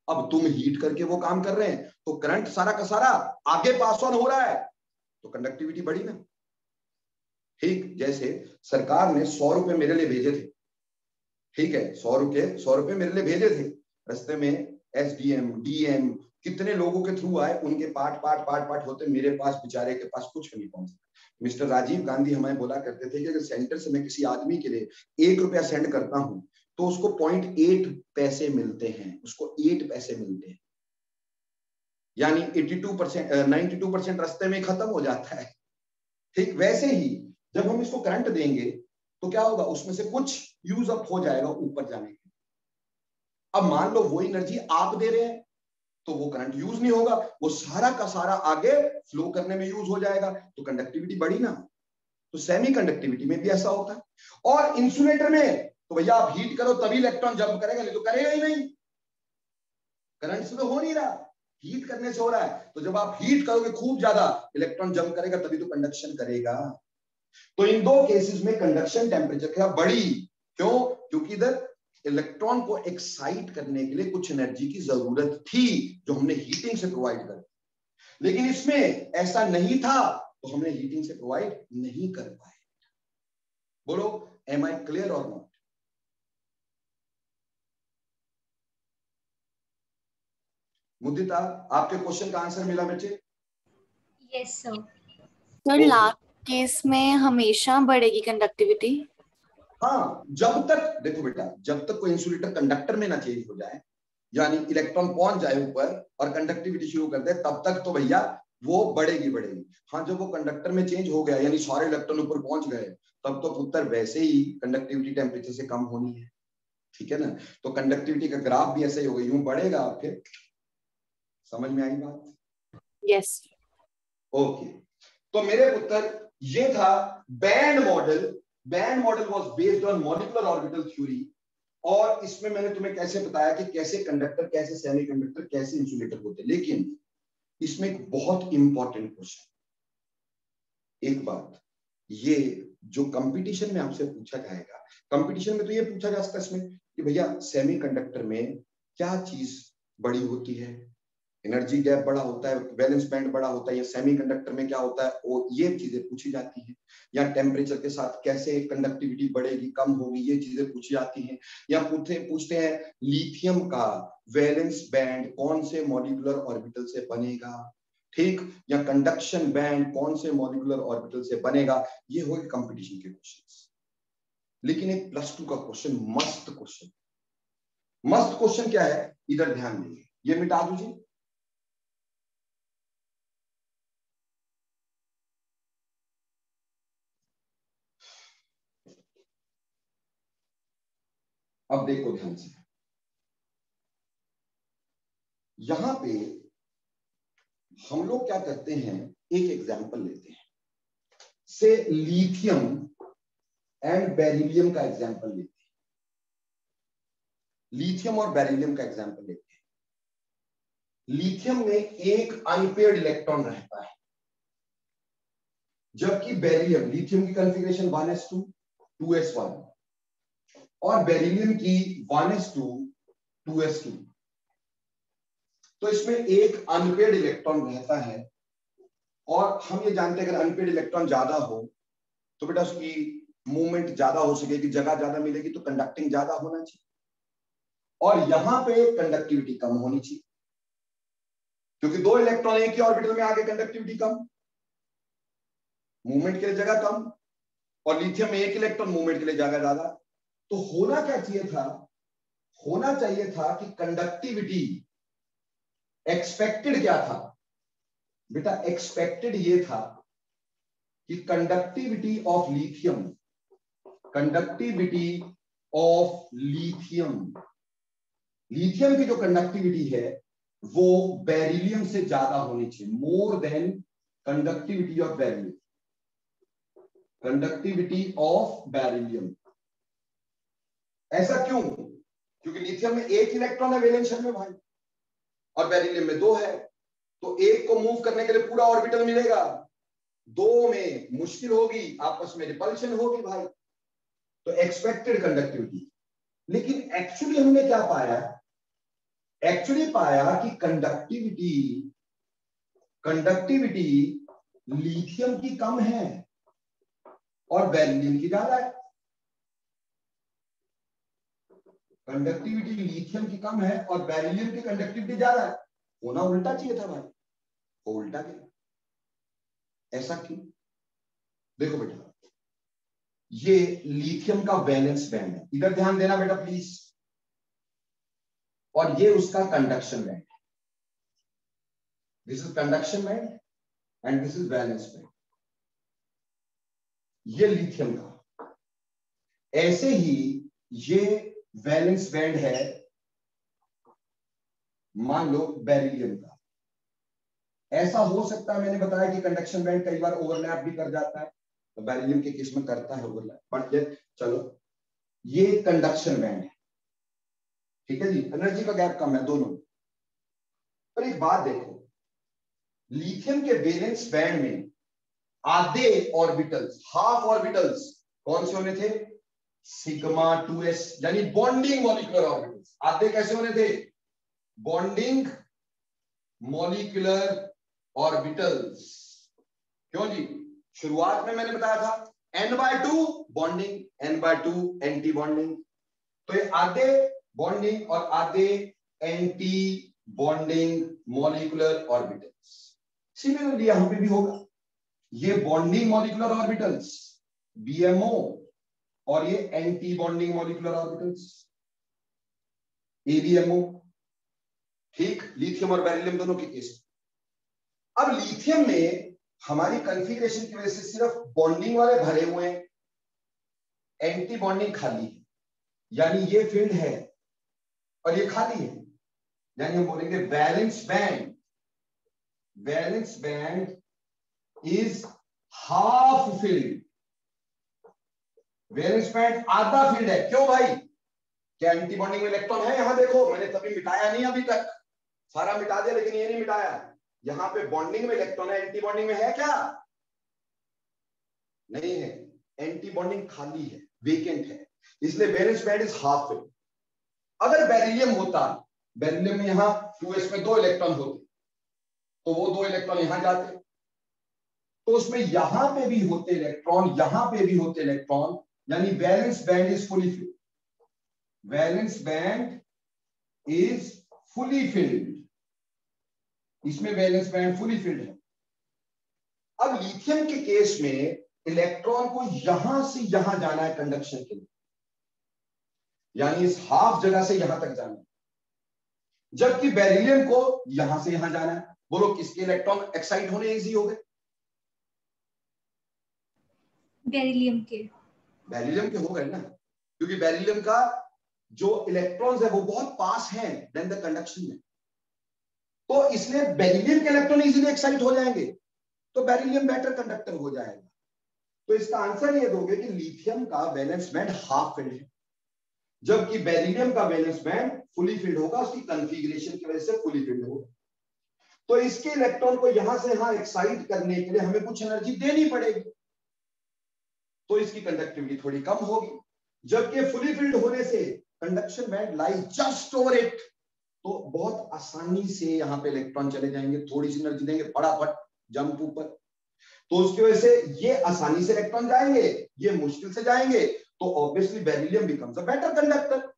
A: अब तुम हीट करके वो काम कर रहे हैं तो करंट सारा का सारा आगे पास ऑन हो रहा है तो कंडक्टिविटी बढ़ी ना। ठीक, जैसे सरकार ने 100 रुपए मेरे लिए भेजे थे, ठीक है, 100 रुपए मेरे लिए भेजे थे, रास्ते में एसडीएम डीएम कितने लोगों के थ्रू आए, उनके पार्ट होते मेरे पास बेचारे के पास कुछ नहीं पहुंचा। मिस्टर राजीव गांधी हमें बोला करते थे कि अगर सेंटर से मैं किसी आदमी के लिए 1 रुपया सेंड करता हूं तो उसको 0.8 पैसे मिलते हैं, उसको 8 पैसे मिलते हैं, यानी 92% रास्ते में खत्म हो जाता है। ठीक वैसे ही जब हम इसको करंट देंगे तो क्या होगा, उसमें से कुछ यूज अप हो जाएगा ऊपर जाने के। अब मान लो वो एनर्जी आप दे रहे हैं तो वो करंट यूज नहीं होगा, वो सारा का सारा आगे फ्लो करने में यूज हो जाएगा, तो कंडक्टिविटी बढ़ी ना। तो सेमी कंडक्टिविटी में भी ऐसा होता है। और इंसुलेटर में तो भैया आप हीट करो तभी इलेक्ट्रॉन जंप करेगा, नहीं तो करेगा ही नहीं, करंट से तो हो नहीं रहा, हीट करने से हो रहा है। तो जब आप हीट करोगे खूब ज्यादा इलेक्ट्रॉन जंप करेगा तभी तो कंडक्शन करेगा। तो इन दो केसेस में कंडक्शन टेम्परेचर क्या बढ़ी, क्यों, क्योंकि इधर इलेक्ट्रॉन को एक्साइट करने के लिए कुछ एनर्जी की जरूरत थी जो हमने हीटिंग से प्रोवाइड कर दी, लेकिन इसमें ऐसा नहीं था तो हमने हीटिंग से प्रोवाइड नहीं कर पाए। बोलो, एम आई क्लियर और नॉट? मुदिता, आपके क्वेश्चन का आंसर मिला बच्चे?
E: Yes sir.
F: Sir last case में हमेशा बढ़ेगी कंडक्टिविटी?
A: हाँ, जब तक देखो बेटा, जब तक कोई इंसुलेटर कंडक्टर में ना चेंज हो जाए, यानी इलेक्ट्रॉन पहुंच जाए ऊपर और कंडक्टिविटी शुरू कर दे, तब तक तो भैया वो बढ़ेगी। हाँ, जब वो कंडक्टर में चेंज हो गया यानी सारे इलेक्ट्रॉन ऊपर पहुंच गए, तब तो पुत्र वैसे ही कंडक्टिविटी टेम्परेचर से कम होनी है, ठीक है ना। तो कंडक्टिविटी का ग्राफ भी ऐसे ही होगा, यूं बढ़ेगा आपके। समझ में आई बात?
F: यस।
A: ओके, तो मेरे पुत्र ये था band model. Band model was based on molecular orbital theory, और इसमें मैंने तुम्हें कैसे बताया कि कैसे कंडक्टर, कैसे सेमीकंडक्टर, कैसे इंसुलेटर होते। लेकिन इसमें एक बहुत इंपॉर्टेंट क्वेश्चन, एक बात, ये जो कंपटीशन में आपसे पूछा जाएगा, कंपटीशन में तो ये पूछा जा सकता है इसमें कि भैया सेमीकंडक्टर में क्या चीज बड़ी होती है, एनर्जी गैप बड़ा होता है, वैलेंस बैंड बड़ा होता है, या सेमीकंडक्टर में क्या होता है, वो ये चीजें पूछी जाती हैं। या टेम्परेचर के साथ कैसे कंडक्टिविटी बढ़ेगी, कम होगी, ये चीजें पूछी जाती हैं। या पूछते हैं लिथियम का वैलेंस बैंड कौन से मॉलिक्यूलर ऑर्बिटल से बनेगा, ठीक, या कंडक्शन बैंड कौन से मॉलिक्यूलर ऑर्बिटल से बनेगा। ये हो गए कंपटीशन के क्वेश्चंस। लेकिन एक +2 का क्वेश्चन, मस्त क्वेश्चन क्या है, इधर ध्यान देंगे, ये मिटा दीजिए। अब देखो ध्यान से, यहां पे हम लोग क्या करते हैं, एक एग्जांपल लेते हैं, से लिथियम एंड बेरिलियम का एग्जांपल लेते हैं। लिथियम और बेरिलियम का एग्जांपल लेते हैं। लिथियम में एक अनपेयर्ड इलेक्ट्रॉन रहता है, जबकि बेरिलियम, लिथियम की कॉन्फ़िगरेशन 1s2 2s1 और बेरिलियम की 1s2 2s2। तो इसमें एक अनपेयर्ड इलेक्ट्रॉन रहता है, और हम ये जानते हैं अगर अनपेयर्ड इलेक्ट्रॉन ज्यादा हो तो बेटा उसकी मूवमेंट ज्यादा हो सकेगी, जगह ज्यादा मिलेगी, तो कंडक्टिंग ज्यादा होना चाहिए। और यहां पे कंडक्टिविटी कम होनी चाहिए, क्योंकि 2 इलेक्ट्रॉन एक ही ऑर्बिटल में आगे, कंडक्टिविटी कम, मूवमेंट के लिए जगह कम, और लिथियम में 1 इलेक्ट्रॉन, मूवमेंट के लिए जगह ज्यादा। तो होना क्या चाहिए था, होना चाहिए था कि कंडक्टिविटी, एक्सपेक्टेड क्या था बेटा, एक्सपेक्टेड ये था कि conductivity of lithium, conductivity of lithium, lithium की जो कंडक्टिविटी है वो बेरिलियम से ज्यादा होनी चाहिए, more than conductivity of beryllium, conductivity of beryllium. ऐसा क्यों? क्योंकि लिथियम में 1 इलेक्ट्रॉन है वैलेंस शेल में भाई, और बेरिलियम में 2 है, तो 1 को मूव करने के लिए पूरा ऑर्बिटल मिलेगा, 2 में मुश्किल होगी, आपस में रिपल्शन होगी भाई। तो एक्सपेक्टेड कंडक्टिविटी, लेकिन एक्चुअली हमने क्या पाया, एक्चुअली पाया कि कंडक्टिविटी लिथियम की कम है और बेरिलियम की ज्यादा है। कंडक्टिविटी लिथियम की कम है और बेरिलियम की कंडक्टिविटी ज्यादा है। होना उल्टा चाहिए था भाई, वो उल्टा गया। ऐसा क्यों? देखो बेटा, ये लिथियम का वैलेंस बैंड है, इधर ध्यान देना बेटा प्लीज, और ये उसका कंडक्शन बैंड है। This is conduction band and this is valence band, ये लिथियम का। ऐसे ही ये वैलेंस बैंड है मान लो बेरिलियम का। ऐसा हो सकता है, मैंने बताया कि कंडक्शन बैंड कई बार ओवरलैप भी कर जाता है, तो बेरिलियम के केस में करता है ओवरलैप, बट चलो ये कंडक्शन बैंड है, ठीक है जी, एनर्जी का गैप कम है दोनों में। पर एक बात देखो, लिथियम के वैलेंस बैंड में आधे ऑर्बिटल्स, हाफ ऑर्बिटल्स कौन से होने थे? सिग्मा 2s, यानी बॉन्डिंग मॉलिक्यूलर ऑर्बिटल्स। आधे कैसे होने थे? Bonding molecular orbitals. क्यों जी? शुरुआत में मैंने बताया था n/2 bonding, n/2 anti bonding, तो ये आधे बॉन्डिंग और आधे anti bonding molecular orbitals. Similarly यहां पे भी होगा, ये बॉन्डिंग मॉलिक्यूलर ऑर्बिटल्स BMO और ये anti bonding molecular orbitals ABMO, ठीक, लिथियम और बेरिलियम दोनों के केस। अब लिथियम में हमारी कॉन्फ़िगरेशन की वजह से सिर्फ बॉन्डिंग वाले भरे हुए हैं, एंटी बॉन्डिंग खाली है, यानी ये फील्ड है और ये खाली है, यानी हम बोलेंगे valence band is half field, valence band आधा फील्ड है। क्यों भाई? क्या एंटी बॉन्डिंग में इलेक्ट्रॉन है? यहां देखो, मैंने तभी मिटाया नहीं, अभी तक सारा मिटा दिया, लेकिन ये नहीं मिटाया। यहां पे बॉन्डिंग में इलेक्ट्रॉन है, एंटी बॉन्डिंग में है क्या? नहीं है, एंटी बॉन्डिंग खाली है, वेकेंट है, इसलिए valence band is half field. अगर बेरिलियम होता, बेरिलियम में यहां 2s में 2 इलेक्ट्रॉन होते, तो वो 2 इलेक्ट्रॉन यहां जाते, तो उसमें यहां पे भी होते इलेक्ट्रॉन, यहां पे भी होते इलेक्ट्रॉन, यानी valence band is fully filled, valence band is fully filled, इसमें वैलेंस बैंड फुली फिल्ड है। अब लिथियम के केस में इलेक्ट्रॉन को यहां से यहां जाना है कंडक्शन के लिए, यानी इस हाफ जगह से यहां तक जाना है, जबकि बेरिलियम को यहां से यहां जाना है। बोलो किसके इलेक्ट्रॉन एक्साइट होने इजी हो गए?
E: बेरिलियम के।
A: बेरिलियम के हो गए ना, क्योंकि बेरिलियम का जो इलेक्ट्रॉन्स है वो बहुत पास है देन द कंडक्शन में, तो इसलिए बेरिलियम के इलेक्ट्रॉन इजीली एक्साइट हो जाएंगे, तो बेरिलियम बेटर कंडक्टर हो जाएगा। तो इसका आंसर ये दोगे कि लिथियम का वैलेंस बैंड हाफ फील्ड है, जबकि बेरिलियम का वैलेंस बैंड फुली फील्ड होगा, उसकी कॉन्फ़िगरेशन की वजह से फुली फील्ड होगा। तो इसके इलेक्ट्रॉन को यहां से यहां एक्साइट करने के लिए हमें कुछ एनर्जी देनी पड़ेगी, तो इसकी कंडक्टिविटी थोड़ी कम होगी, जबकि फुली फील्ड होने से conduction band lies just over it, तो बहुत आसानी से यहां पे इलेक्ट्रॉन चले जाएंगे, थोड़ी सी एनर्जी देंगे, फटाफट जंप ऊपर, तो उसकी वजह से ये आसानी से इलेक्ट्रॉन जाएंगे, ये मुश्किल से जाएंगे, तो obviously beryllium becomes a better conductor.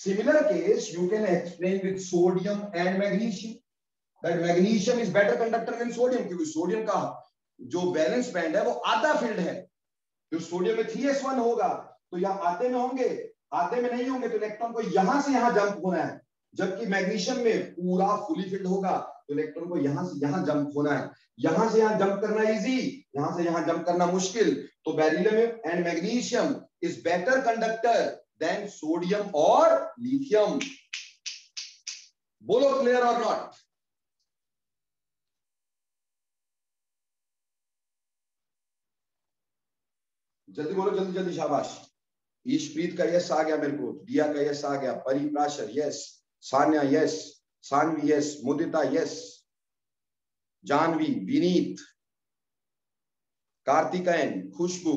A: Similar case you can explain with sodium and magnesium. That magnesium is better conductor than sodium, क्योंकि सोडियम का जो वैलेंस बैंड है वो आधा फील्ड है। तो सोडियम में 3s1 होगा तो यहाँ आधे में होंगे, आधे में नहीं होंगे, तो इलेक्ट्रॉन को यहां से यहां जंप होना है, जबकि मैग्नीशियम में पूरा फुली फिल्ड होगा तो इलेक्ट्रॉन को यहां से यहां जंप होना है। यहां से यहां जंप करना इजी, यहां से यहां जंप करना मुश्किल। तो beryllium and magnesium is better conductor than sodium और लिथियम। बोलो क्लियर और नॉट? जल्दी बोलो, जल्दी जल्दी, शाबाश। ईशप्रीत का यस आ गया मेरे को, दिया का यस आ गया, परिप्राशर yes, Sanya yes, Sanvi yes, Mudita yes, Jahnavi, Vineet, Karthikeyan, Khushboo,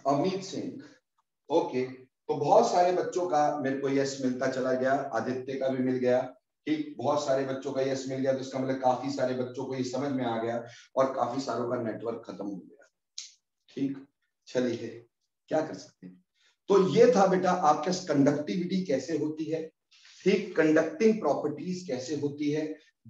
A: Amit Singh. Okay, तो बहुत सारे बच्चों का मेरे को यस मिलता चला गया, आदित्य का भी मिल गया, ठीक, बहुत सारे बच्चों का यस मिल गया, तो इसका मतलब काफी सारे बच्चों को ये समझ में आ गया और काफी सारों का नेटवर्क खत्म हो गया। ठीक, चलिए क्या कर सकते हैं। तो ये था बेटा आपके कंडक्टिविटी कैसे होती है, ठीक, कंडक्टिंग प्रॉपर्टीज कैसे होती है,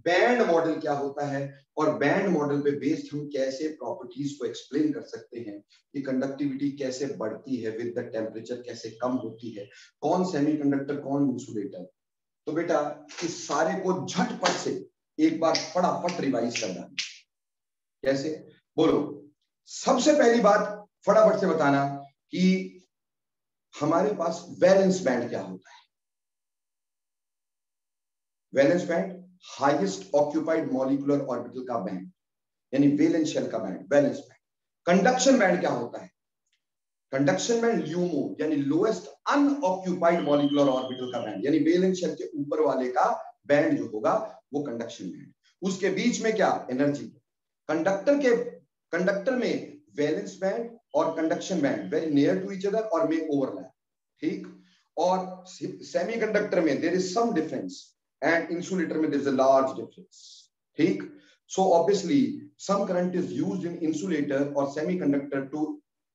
A: बैंड मॉडल क्या होता है, और बैंड मॉडल पे बेस्ड हम कैसे प्रॉपर्टीज को एक्सप्लेन कर सकते हैं कि कंडक्टिविटी कैसे बढ़ती है विद द टेम्परेचर, कैसे कम होती है, कौन सेमीकंडक्टर कौन इंसुलेटर। तो बेटा इस सारे को झटपट से एक बार फटाफट रिवाइज करना। कैसे, बोलो। सबसे पहली बात फटाफट से बताना कि हमारे पास वैलेंस बैंड क्या होता है। Valence band highest occupied molecular orbital का बैंड, यानी वैलेंस शेल का band, valence band. Conduction band क्या होता है? कंडक्शन बैंड ल्यूमो, यानी लोएस्ट अनऑक्यूपाइड मॉलिक्यूलर ऑर्बिटल का बैंड, यानी वैलेंस शेल के ऊपर वाले का बैंड जो होगा वो कंडक्शन बैंड। उसके बीच में क्या? एनर्जी। कंडक्टर में वैलेंस बैंड और conduction band very near to each other और में ओवरलैप, ठीक। और सेमीकंडक्टर में there is some difference and insulator में there is a large difference, ठीक। So obviously some current is used in insulator or semiconductor to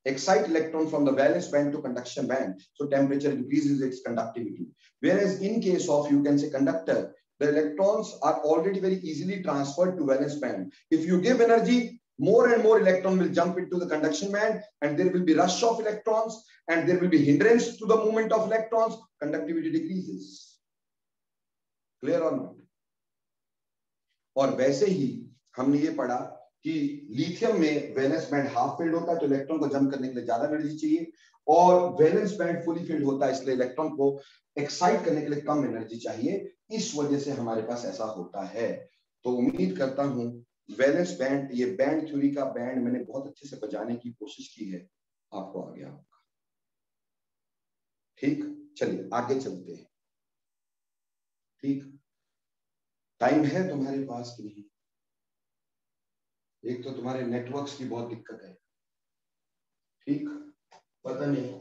A: excite electron from the valence band to conduction band, so temperature increases its conductivity. Whereas in case of, you can say, conductor, the electrons are already very easily transferred to valence band. If you give energy, more and more electron will jump into the conduction band and there will be rush of electrons and there will be hindrance to the movement of electrons, conductivity decreases. Clear और not? और वैसे ही हमने ये पढ़ा कि lithium में valence band half field होता है तो इलेक्ट्रॉन को जंप करने के लिए ज्यादा एनर्जी चाहिए, और वैलेंस बैंड फुली फील्ड होता है इसलिए इलेक्ट्रॉन को एक्साइट करने के लिए कम एनर्जी चाहिए। इस वजह से हमारे पास ऐसा होता है। तो उम्मीद करता हूं वैलेंस बैंड, ये बैंड थ्योरी का बैंड मैंने बहुत अच्छे से बजाने की कोशिश की है, आपको आ गया होगा। ठीक, चलिए आगे चलते हैं। ठीक, टाइम है तुम्हारे पास कि नहीं? एक तो तुम्हारे नेटवर्क्स की बहुत दिक्कत है, ठीक, पता नहीं।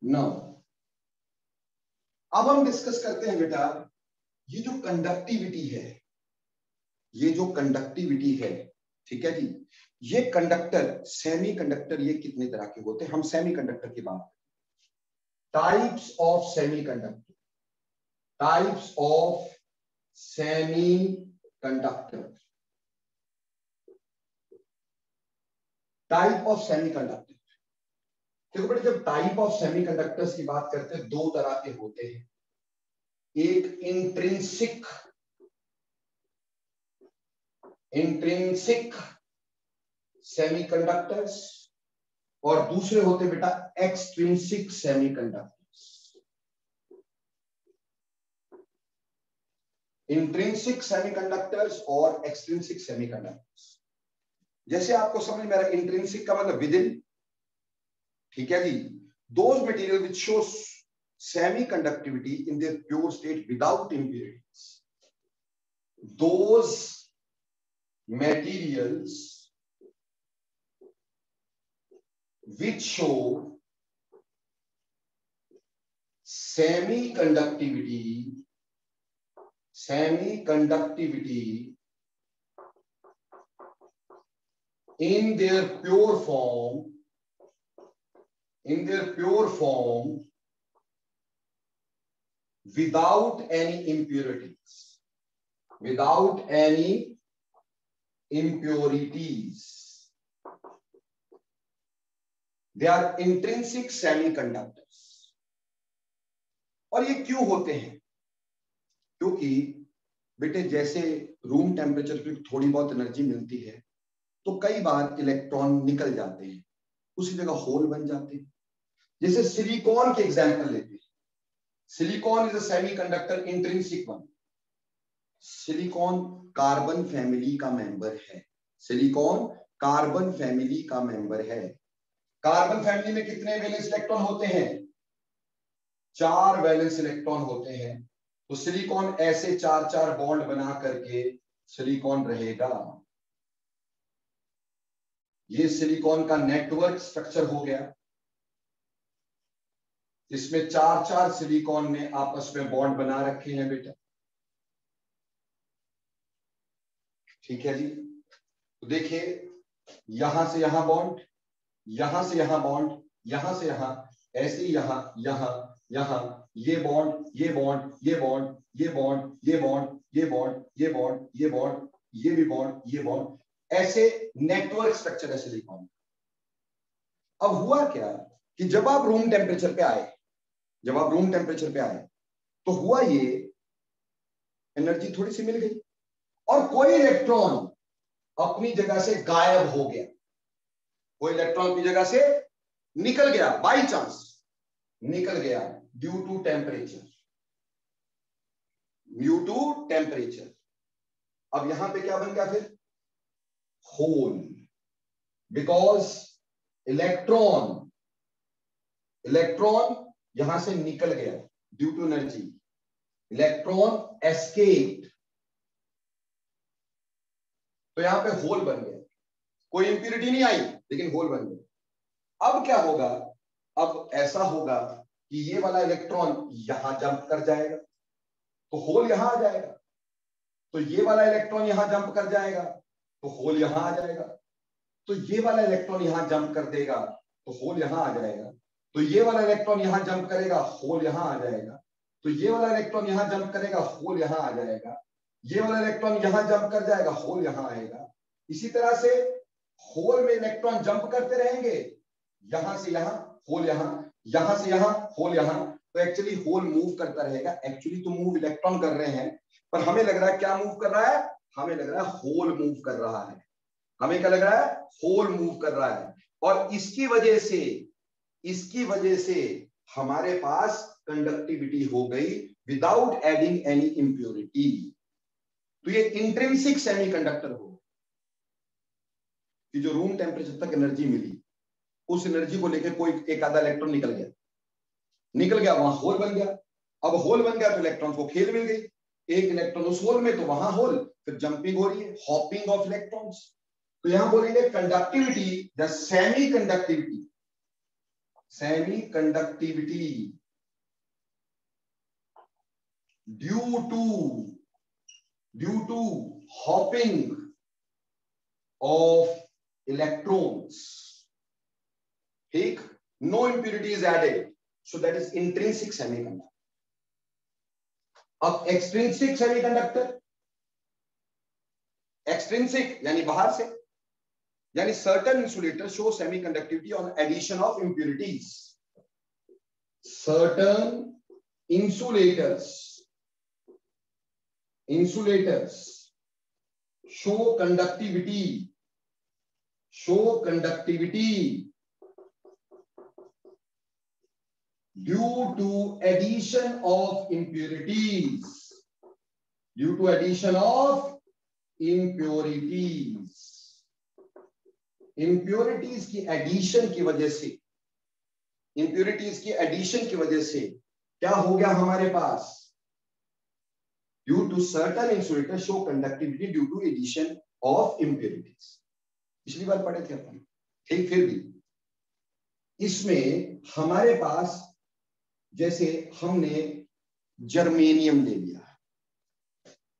A: नौ, अब हम डिस्कस करते हैं बेटा ये जो कंडक्टिविटी है, ये जो कंडक्टिविटी है, ठीक है जी, ये कंडक्टर, सेमी कंडक्टर, ये कितने तरह के होते हैं? हम सेमी कंडक्टर की बात करें। Types of semi conductor, types of semi conductor, type of semi conductor. देखो बेटा, जब टाइप ऑफ सेमी कंडक्टर्स की बात करते हैं दो तरह के होते हैं, एक इंट्रिंसिक सेमीकंडक्टर्स और दूसरे होते बेटा एक्सट्रिंसिक सेमीकंडक्टर्स। इंट्रिंसिक सेमीकंडक्टर्स और एक्सट्रिंसिक सेमीकंडक्टर्स। जैसे आपको समझ में आ रहा है, इंट्रिंसिक का मतलब विद इन, ठीक है जी, those material which shows semiconductivity in their pure state without impurities, those materials which show semi-conductivity in their pure form without any impurities. They are intrinsic semiconductors. और ये क्यों होते हैं? क्योंकि बेटे जैसे रूम टेम्परेचर पे थोड़ी बहुत एनर्जी मिलती है तो कई बार इलेक्ट्रॉन निकल जाते हैं, उसी जगह होल बन जाते हैं। जैसे सिलिकॉन के एग्जांपल लेते हैं। Silicon is a semiconductor, intrinsic one. Silicon carbon family का मेंबर है। सिलिकॉन कार्बन फैमिली का मेंबर है। कार्बन फैमिली में कितने वैलेंस इलेक्ट्रॉन होते हैं? 4 वैलेंस इलेक्ट्रॉन होते हैं। तो सिलिकॉन ऐसे 4-4 बॉन्ड बना करके सिलिकॉन रहेगा। ये सिलिकॉन का नेटवर्क स्ट्रक्चर हो गया, इसमें 4-4 सिलिकॉन ने आपस में बॉन्ड बना रखे हैं बेटा। ठीक है जी। तो देखिए यहां से यहां बॉन्ड, यहां से यहां बॉन्ड, यहां से यहां, ऐसे ही यहां यहां यहां, ये बॉन्ड, ये बॉन्ड, ये बॉन्ड, ये बॉन्ड, ये बॉन्ड, ये बॉन्ड, ये बॉन्ड, ये बॉन्ड, ये भी बॉन्ड, ये बॉन्ड, ऐसे नेटवर्क स्ट्रक्चर है सिलिकॉन। अब हुआ क्या कि जब आप रूम टेम्परेचर पे आए, तो हुआ ये, एनर्जी थोड़ी सी मिल गई और कोई इलेक्ट्रॉन अपनी जगह से गायब हो गया, कोई इलेक्ट्रॉन अपनी जगह से निकल गया, बाई चांस निकल गया ड्यू टू टेम्परेचर। अब यहां पे क्या बन गया फिर? होल। बिकॉज इलेक्ट्रॉन यहां से निकल गया due to energy, electron escaped, तो यहां पे होल बन गया। कोई इंप्यूरिटी नहीं आई लेकिन होल बन गया। अब क्या होगा? अब ऐसा होगा कि ये वाला इलेक्ट्रॉन यहां जंप कर जाएगा तो होल यहां आ जाएगा, तो ये वाला इलेक्ट्रॉन यहां जंप कर जाएगा तो होल यहां आ जाएगा, तो ये वाला इलेक्ट्रॉन यहां जंप कर देगा तो होल यहां आ जाएगा, तो ये वाला इलेक्ट्रॉन यहां जंप करेगा, होल यहां आ जाएगा, तो ये वाला इलेक्ट्रॉन यहां जंप करेगा, होल यहां आ जाएगा, ये वाला इलेक्ट्रॉन यहां जंप कर जाएगा, होल यहां आएगा। इसी तरह से होल में इलेक्ट्रॉन जंप करते रहेंगे, यहां से यहां, होल यहां, यहां से यहां, होल यहां। तो एक्चुअली होल मूव करता रहेगा। एक्चुअली तो मूव इलेक्ट्रॉन कर रहे हैं, पर हमें लग रहा है क्या मूव कर रहा है? हमें लग रहा है होल मूव कर रहा है। हमें क्या लग रहा है? होल मूव कर रहा है। और इसकी वजह से हमारे पास कंडक्टिविटी हो गई विदाउट एडिंग एनी इंप्योरिटी। तो ये इंट्रिंसिक सेमीकंडक्टर हो कि जो रूम टेम्परेचर तक एनर्जी मिली, उस एनर्जी को लेकर कोई एक आधा इलेक्ट्रॉन निकल गया, वहां होल बन गया। अब होल बन गया तो इलेक्ट्रॉन को खेल मिल गई, एक इलेक्ट्रॉन उस होल में तो वहां होल, फिर जंपिंग हो रही है, हॉपिंग ऑफ इलेक्ट्रॉन्स। तो यहां बोलेंगे conductivity, the semiconductivity due to hopping of electrons. ठीक, no impurity is added, so that is intrinsic semiconductor. अब एक्सट्रिंसिक सेमीकंडक्टर, एक्सट्रिंसिक यानी बाहर से, यानी certain insulators show semiconductivity on addition of impurities. Certain insulators show conductivity due to addition of impurities. Impurities की addition की वजह से क्या हो गया हमारे पास? Due to certain insulators show conductivity due to addition of impurities. पिछली बार पढ़े थे अपन, ठीक। फिर भी इसमें हमारे पास जैसे हमने जर्मेनियम ले लिया,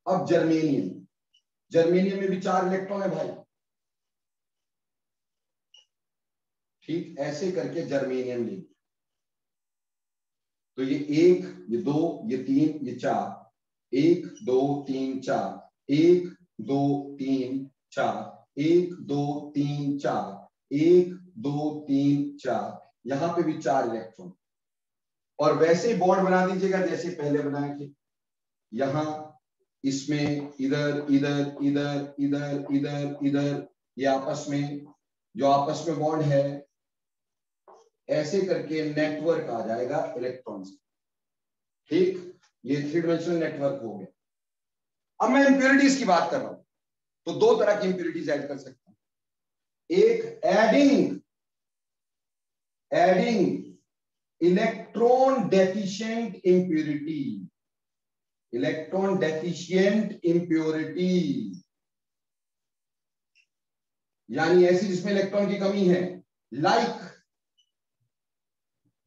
A: अब जर्मेनियम में भी 4 इलेक्ट्रॉन है भाई, ठीक, ऐसे करके जर्मेनियम ले लिया, तो ये 1, ये 2, ये 3, ये 4, 1 2 3 4, 1 2 3 4, 1 2 3 4, 1 2 3 4, यहां पे भी 4 इलेक्ट्रॉन, और वैसे ही बॉन्ड बना दीजिएगा जैसे पहले बनाए थे, यहां इसमें इधर इधर इधर इधर इधर इधर, ये आपस में जो आपस में बॉन्ड है, ऐसे करके नेटवर्क आ जाएगा इलेक्ट्रॉन्स, ठीक, ये 3 डायमेंशनल नेटवर्क हो गया। अब मैं इंप्योरिटीज की बात कर रहा हूं, तो 2 तरह की इंप्योरिटीज ऐड कर सकता हूं, एक एडिंग इलेक्ट्रॉन डेफिशिएंट इंप्योरिटी, यानी ऐसी जिसमें इलेक्ट्रॉन की कमी है,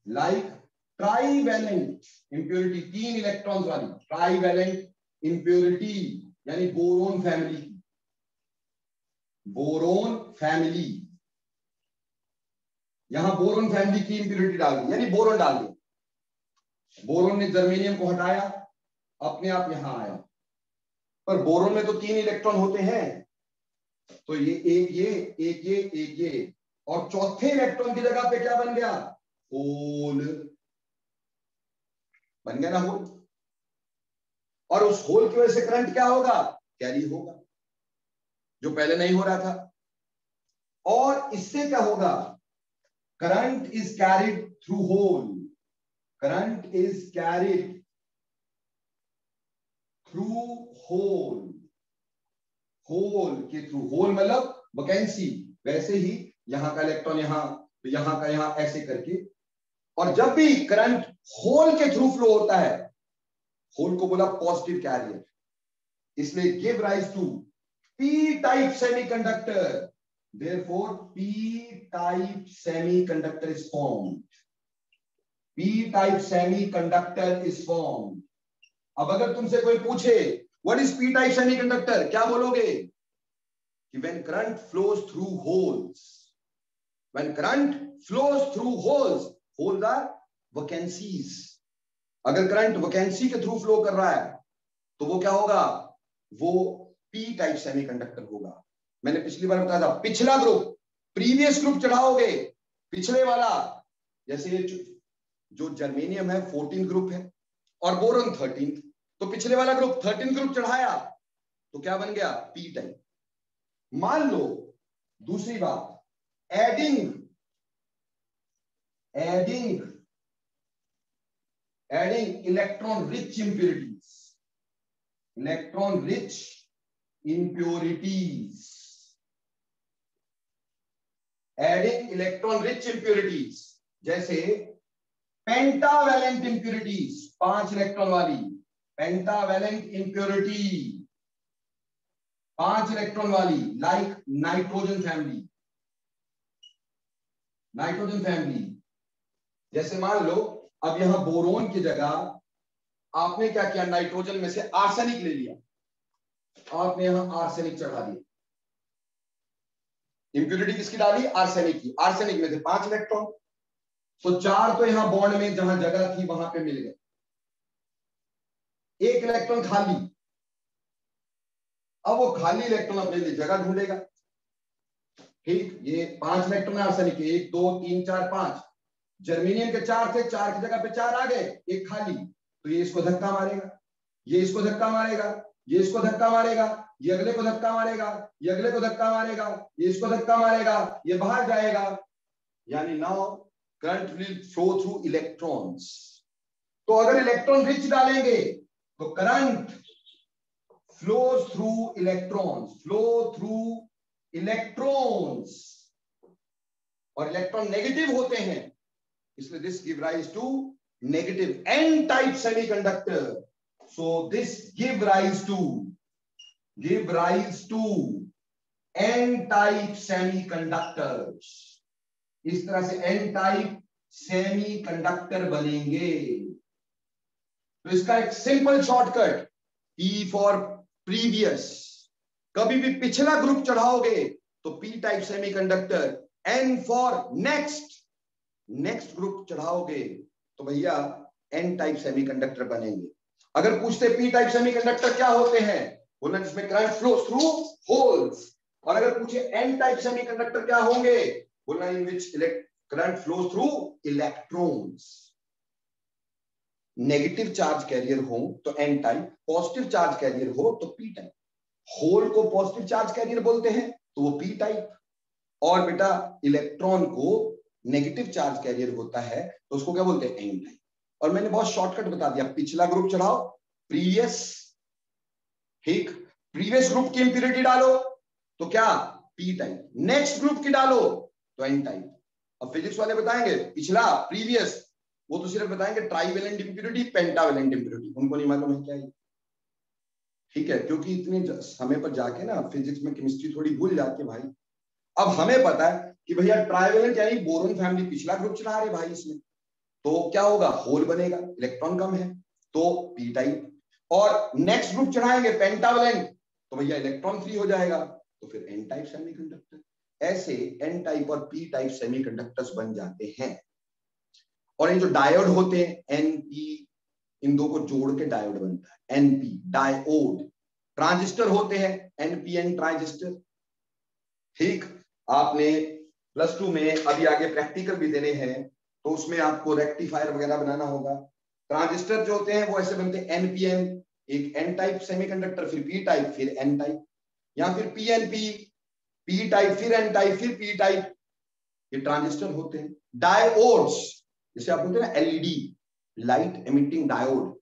A: लाइक ट्राईवैलेंट इंप्योरिटी, 3 इलेक्ट्रॉन्स वाली ट्राईवैलेंट इंप्योरिटी, यानी बोरोन फैमिली, यहां बोरोन फैमिली की इंप्योरिटी डाल दी, यानी बोरोन डाल दिया, बोरोन ने जर्मेनियम को हटाया, अपने आप यहां आया, पर बोरोन में तो 3 इलेक्ट्रॉन होते हैं, तो ये एक ये, और चौथे इलेक्ट्रॉन की जगह पे क्या बन गया, होल बन गया ना, होल, और उस होल की वजह से करंट क्या होगा, कैरी होगा, जो पहले नहीं हो रहा था, और इससे क्या होगा, current is carried through hole, current is carried through hole के थ्रू, होल मतलब वैकेंसी, वैसे ही यहां का इलेक्ट्रॉन यहां, तो यहां का यहां, ऐसे करके, और जब भी करंट होल के थ्रू फ्लो होता है, होल को बोला पॉजिटिव कैरियर, इसलिए give rise to P type semiconductor, therefore P type semiconductor is formed, P type semiconductor is formed. अब अगर तुमसे कोई पूछे what is P type semiconductor, क्या बोलोगे कि when current flows through holes, when current flows through holes, holes are vacancies, अगर current vacancy के थ्रू फ्लो कर रहा है तो वो क्या होगा, वो पी टाइप सेमीकंडक्टर होगा। मैंने पिछली बार बताया था, पिछला ग्रुप, प्रीवियस ग्रुप चढ़ाओगे, पिछले वाला, जैसे ये जो जर्मेनियम है 14 ग्रुप है और बोरॉन 13, तो पिछले वाला ग्रुप 13 ग्रुप चढ़ाया तो क्या बन गया, पी टाइप। मान लो दूसरी बात, एडिंग इलेक्ट्रॉन रिच इंप्योरिटीज, जैसे पेंटावैलेंट इंप्योरिटीज, 5 इलेक्ट्रॉन वाली पेंटावैलेंट इंप्योरिटी, 5 इलेक्ट्रॉन वाली, लाइक नाइट्रोजन फैमिली, जैसे मान लो अब यहां बोरोन की जगह आपने क्या किया, नाइट्रोजन में से आर्सेनिक ले लिया, आपने यहां आर्सेनिक चढ़ा दिया, इंप्योरिटी किसकी डाली, आर्सेनिक की, आर्सेनिक में से 5 इलेक्ट्रॉन, तो 4 तो यहां बॉन्ड में जहां जगह थी वहां पे मिल गए, 1 इलेक्ट्रॉन खाली, अब वो खाली इलेक्ट्रॉन अपने लिए जगह ढूंढेगा, ठीक, ये 5 इलेक्ट्रॉन आर्सेनिक के, 1 2 3 4 5, जर्मेनियम के 4 थे, 4 की जगह पे 4 आ गए, 1 खाली, तो ये इसको धक्का मारेगा, ये इसको धक्का मारेगा, ये इसको धक्का मारेगा, ये अगले को धक्का मारेगा, ये अगले को धक्का मारेगा, ये इसको धक्का मारेगा, ये बाहर जाएगा, यानी now current will flow through electrons. तो अगर इलेक्ट्रॉन रिच डालेंगे तो करंट फ्लोज थ्रू इलेक्ट्रॉन्स, और इलेक्ट्रॉन नेगेटिव होते हैं, इसलिए this give rise to negative N type semiconductor, so this give rise to n type semiconductors, इस तरह से एन टाइप सेमी कंडक्टर बनेंगे। तो इसका एक simple shortcut, P for previous, कभी भी पिछला ग्रुप चढ़ाओगे तो P type semiconductor, N for next group चढ़ाओगे तो भैया N टाइप सेमीकंडक्टर बनेंगे। अगर पूछते पी टाइप सेमीकंडक्टर क्या होते हैं, बोलना जिसमें करंट फ्लो थ्रू होल्स। और अगर पूछे N टाइप सेमीकंडक्टर क्या होंगे, बोलना in which current flow through electrons. Negative charge carrier हो तो N type, positive charge carrier हो तो पी टाइप। होल को पॉजिटिव चार्ज कैरियर बोलते हैं तो वो पी टाइप, और बेटा इलेक्ट्रॉन को नेगेटिव चार्ज कैरियर होता है तो उसको क्या बोलते हैं, एन टाइप। और मैंने बहुत शॉर्टकट बता दिया, पिछला ग्रुप चढ़ाओ प्रीवियस, ठीक, प्रीवियस ग्रुप की इंप्योरिटी डालो तो क्या पी टाइप, नेक्स्ट ग्रुप की डालो तो एन टाइप। अब फिजिक्स वाले बताएंगे पिछला प्रीवियस, वो तो सिर्फ बताएंगे ट्राइवेलेंट इंप्योरिटी, पेंटावेलेंट इंप्योरिटी, उनको नहीं मालूम है क्या है, ठीक है, क्योंकि इतने समय पर जाके ना फिजिक्स में केमिस्ट्री थोड़ी भूल जाती है भाई। अब हमें पता है कि भैया ट्राइवेलेंट यानी बोरोन फैमिली पिछला ग्रुप चला रहे भाई इसमें, तो क्या होगा, होल बनेगा, इलेक्ट्रॉन कम है तो पी टाइप। और नेक्स्ट ग्रुप चढ़ाएंगे पेंटावेलेंट तो भैया इलेक्ट्रॉन फ्री हो जाएगा तो फिर एन टाइप सेमीकंडक्टर। ऐसे एन टाइप और पी टाइप सेमीकंडक्टर्स बन जाते हैं। और ये जो डायोड होते हैं एनपी, इन दो को जोड़ के डायोड बनता है, एनपी डायोड। ट्रांजिस्टर होते हैं एनपीएन ट्रांजिस्टर, ठीक। आपने +2 में अभी आगे प्रैक्टिकल भी देने हैं तो उसमें आपको रेक्टिफायर वगैरह बनाना होगा। ट्रांजिस्टर जो होते हैं वो ऐसे बनते हैं एनपीएन, एक एन टाइप सेमीकंडक्टर, फिर पी टाइप, फिर एन टाइप, या फिर पीएनपी, पी टाइप, फिर एन टाइप, फिर पी टाइप, ये ट्रांजिस्टर होते हैं। डायोड्स, जैसे आप बोलते हैं ना एलईडी, लाइट एमिटिंग डायोड,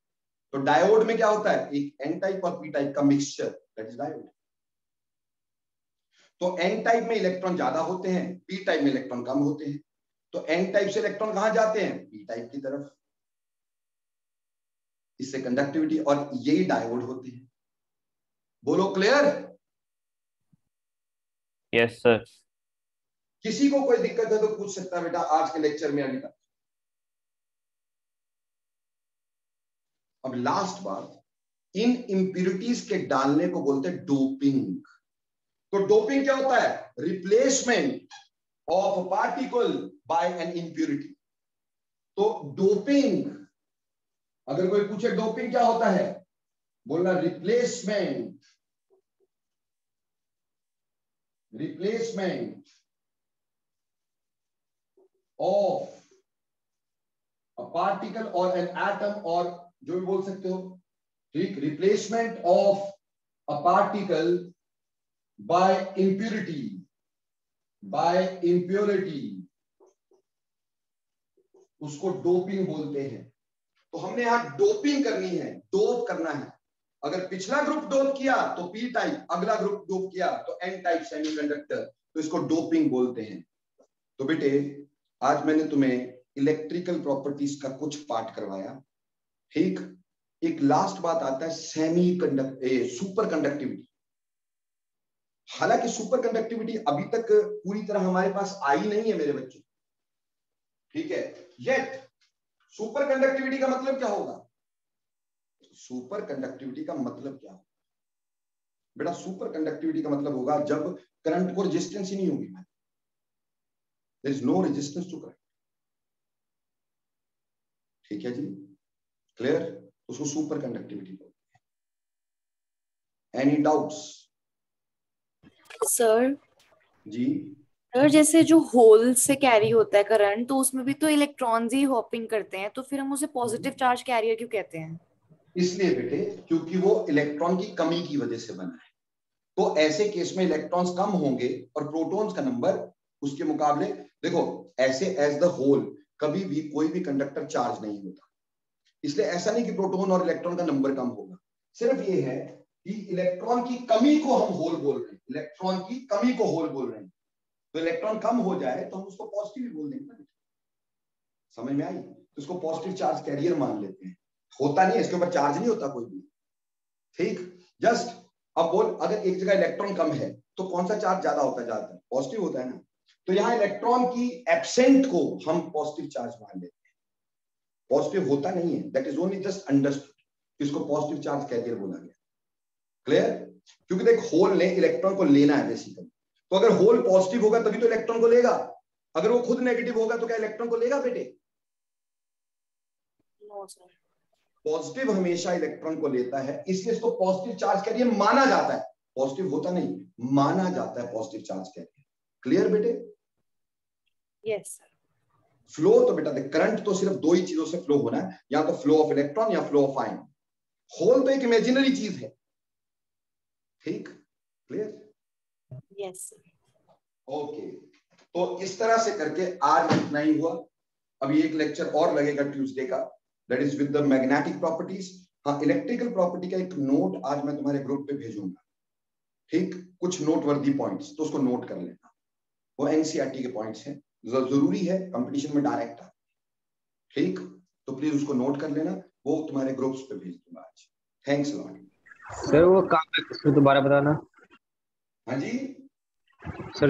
A: तो डायोड में क्या होता है, एक एन टाइप और पी टाइप का मिक्सचर, दैट इज डायोड। तो एन टाइप में इलेक्ट्रॉन ज्यादा होते हैं, पी टाइप में इलेक्ट्रॉन कम होते हैं, तो एन टाइप से इलेक्ट्रॉन कहां जाते हैं, पी टाइप की तरफ, इससे कंडक्टिविटी, और यही डायोड होते हैं। बोलो क्लियर?
B: Yes sir.
A: किसी को कोई दिक्कत है तो पूछ सकता है बेटा आज के लेक्चर में अभी तक। अब लास्ट बात, इन इंप्योरिटीज के डालने को बोलते हैं डोपिंग। तो डोपिंग क्या होता है, replacement of particle by an impurity. तो डोपिंग, अगर कोई पूछे डोपिंग क्या होता है, बोलना रिप्लेसमेंट ऑफ अ पार्टिकल और एन एटम, और जो भी बोल सकते हो, ठीक, replacement of a particle by impurity, उसको डोपिंग बोलते हैं। तो हमने यहां डोपिंग करनी है, डोप करना है। अगर पिछला ग्रुप डोप किया तो पी टाइप, अगला ग्रुप डोप किया तो एन टाइप सेमीकंडक्टर, तो इसको डोपिंग बोलते हैं। तो बेटे आज मैंने तुम्हें इलेक्ट्रिकल प्रॉपर्टीज का कुछ पार्ट करवाया, ठीक। एक लास्ट बात आता है सुपर कंडक्टिविटी। हालांकि सुपर कंडक्टिविटी अभी तक पूरी तरह हमारे पास आई नहीं है मेरे बच्चों, ठीक है। येट सुपर कंडक्टिविटी का मतलब क्या होगा, सुपर कंडक्टिविटी का मतलब क्या होगा बेटा, सुपर कंडक्टिविटी का मतलब होगा जब करंट को रेजिस्टेंस ही नहीं होगी, there is no resistance to current, ठीक है जी, क्लियर। उसको सुपर कंडक्टिविटी बोलते हैं। Any doubts?
F: Sir
A: ji
F: sir, जैसे जो होल से कैरी होता है करंट, तो उसमें भी तो इलेक्ट्रॉन्स ही हॉपिंग करते हैं, तो फिर हम उसे पॉजिटिव चार्ज कैरियर क्यों कहते हैं?
A: इसलिए बेटे क्योंकि वो इलेक्ट्रॉन की कमी की वजह से बना है। तो ऐसे केस में इलेक्ट्रॉन्स कम होंगे और प्रोटॉन्स का नंबर उसके मुकाबले, देखो ऐसे एज द होल कभी भी कोई भी कंडक्टर चार्ज नहीं होता, इसलिए ऐसा नहीं कि प्रोटॉन और इलेक्ट्रॉन का नंबर कम होगा, सिर्फ ये है कि इलेक्ट्रॉन की कमी को हम होल बोल रहे हैं, इलेक्ट्रॉन की कमी को होल बोल रहे हैं। तो इलेक्ट्रॉन कम हो जाए तो हम उसको पॉजिटिव ही बोल देंगे ना, समझ में आई? तो उसको पॉजिटिव चार्ज कैरियर मान लेते हैं। होता नहीं है, इसके ऊपर चार्ज नहीं होता कोई भी, ठीक। जस्ट अब बोल, अगर एक जगह इलेक्ट्रॉन कम है तो कौन सा चार्ज ज्यादा होता है, ज्यादातर पॉजिटिव होता है ना। तो यहां इलेक्ट्रॉन की एब्सेंट को हम पॉजिटिव चार्ज मान लेते हैं। पॉजिटिव होता नहीं है, that is only just understood, इसको पॉजिटिव चार्ज कैरियर बोला गया। क्लियर? क्योंकि देख होल ने इलेक्ट्रॉन को लेना है बेसिकली, तो अगर होल पॉजिटिव होगा तभी तो इलेक्ट्रॉन को लेगा, अगर वो खुद नेगेटिव होगा तो क्या इलेक्ट्रॉन को लेगा बेटे?
F: No sir.
A: पॉजिटिव हमेशा इलेक्ट्रॉन को लेता है, इसलिए इसको पॉजिटिव चार्ज कैरियर माना जाता है। पॉजिटिव होता नहीं, माना जाता है पॉजिटिव चार्ज कैरियर। क्लियर बेटे?
F: Yes sir.
A: फ्लो तो बेटा देख, करंट तो सिर्फ दो ही चीजों से फ्लो होना है, या तो फ्लो ऑफ इलेक्ट्रॉन या फ्लो ऑफ आयन। होल तो एक इमेजिनरी चीज है। ठीक? क्लियर?
F: Yes sir.
A: ओके, तो इस तरह से करके आज इतना ही हुआ। अभी एक लेक्चर और लगेगा ट्यूसडे का, that is with the magnetic properties. हाँ, इलेक्ट्रिकल प्रॉपर्टी का एक नोट आज मैं तुम्हारे ग्रुप पे भेजूंगा। ठीक, कुछ नोटवर्दी पॉइंट्स, तो उसको नोट कर लेना। वो एनसीईआरटी के पॉइंट्स हैं, जरूरी है, कंपटीशन में डायरेक्ट आ। ठीक, तो प्लीज उसको नोट कर लेना, वो तुम्हारे ग्रुप्स पे भेज दूंगा आज। Thanks lot.
G: सर वो काम दोबारा बताना।
A: हाँ जी
G: सर।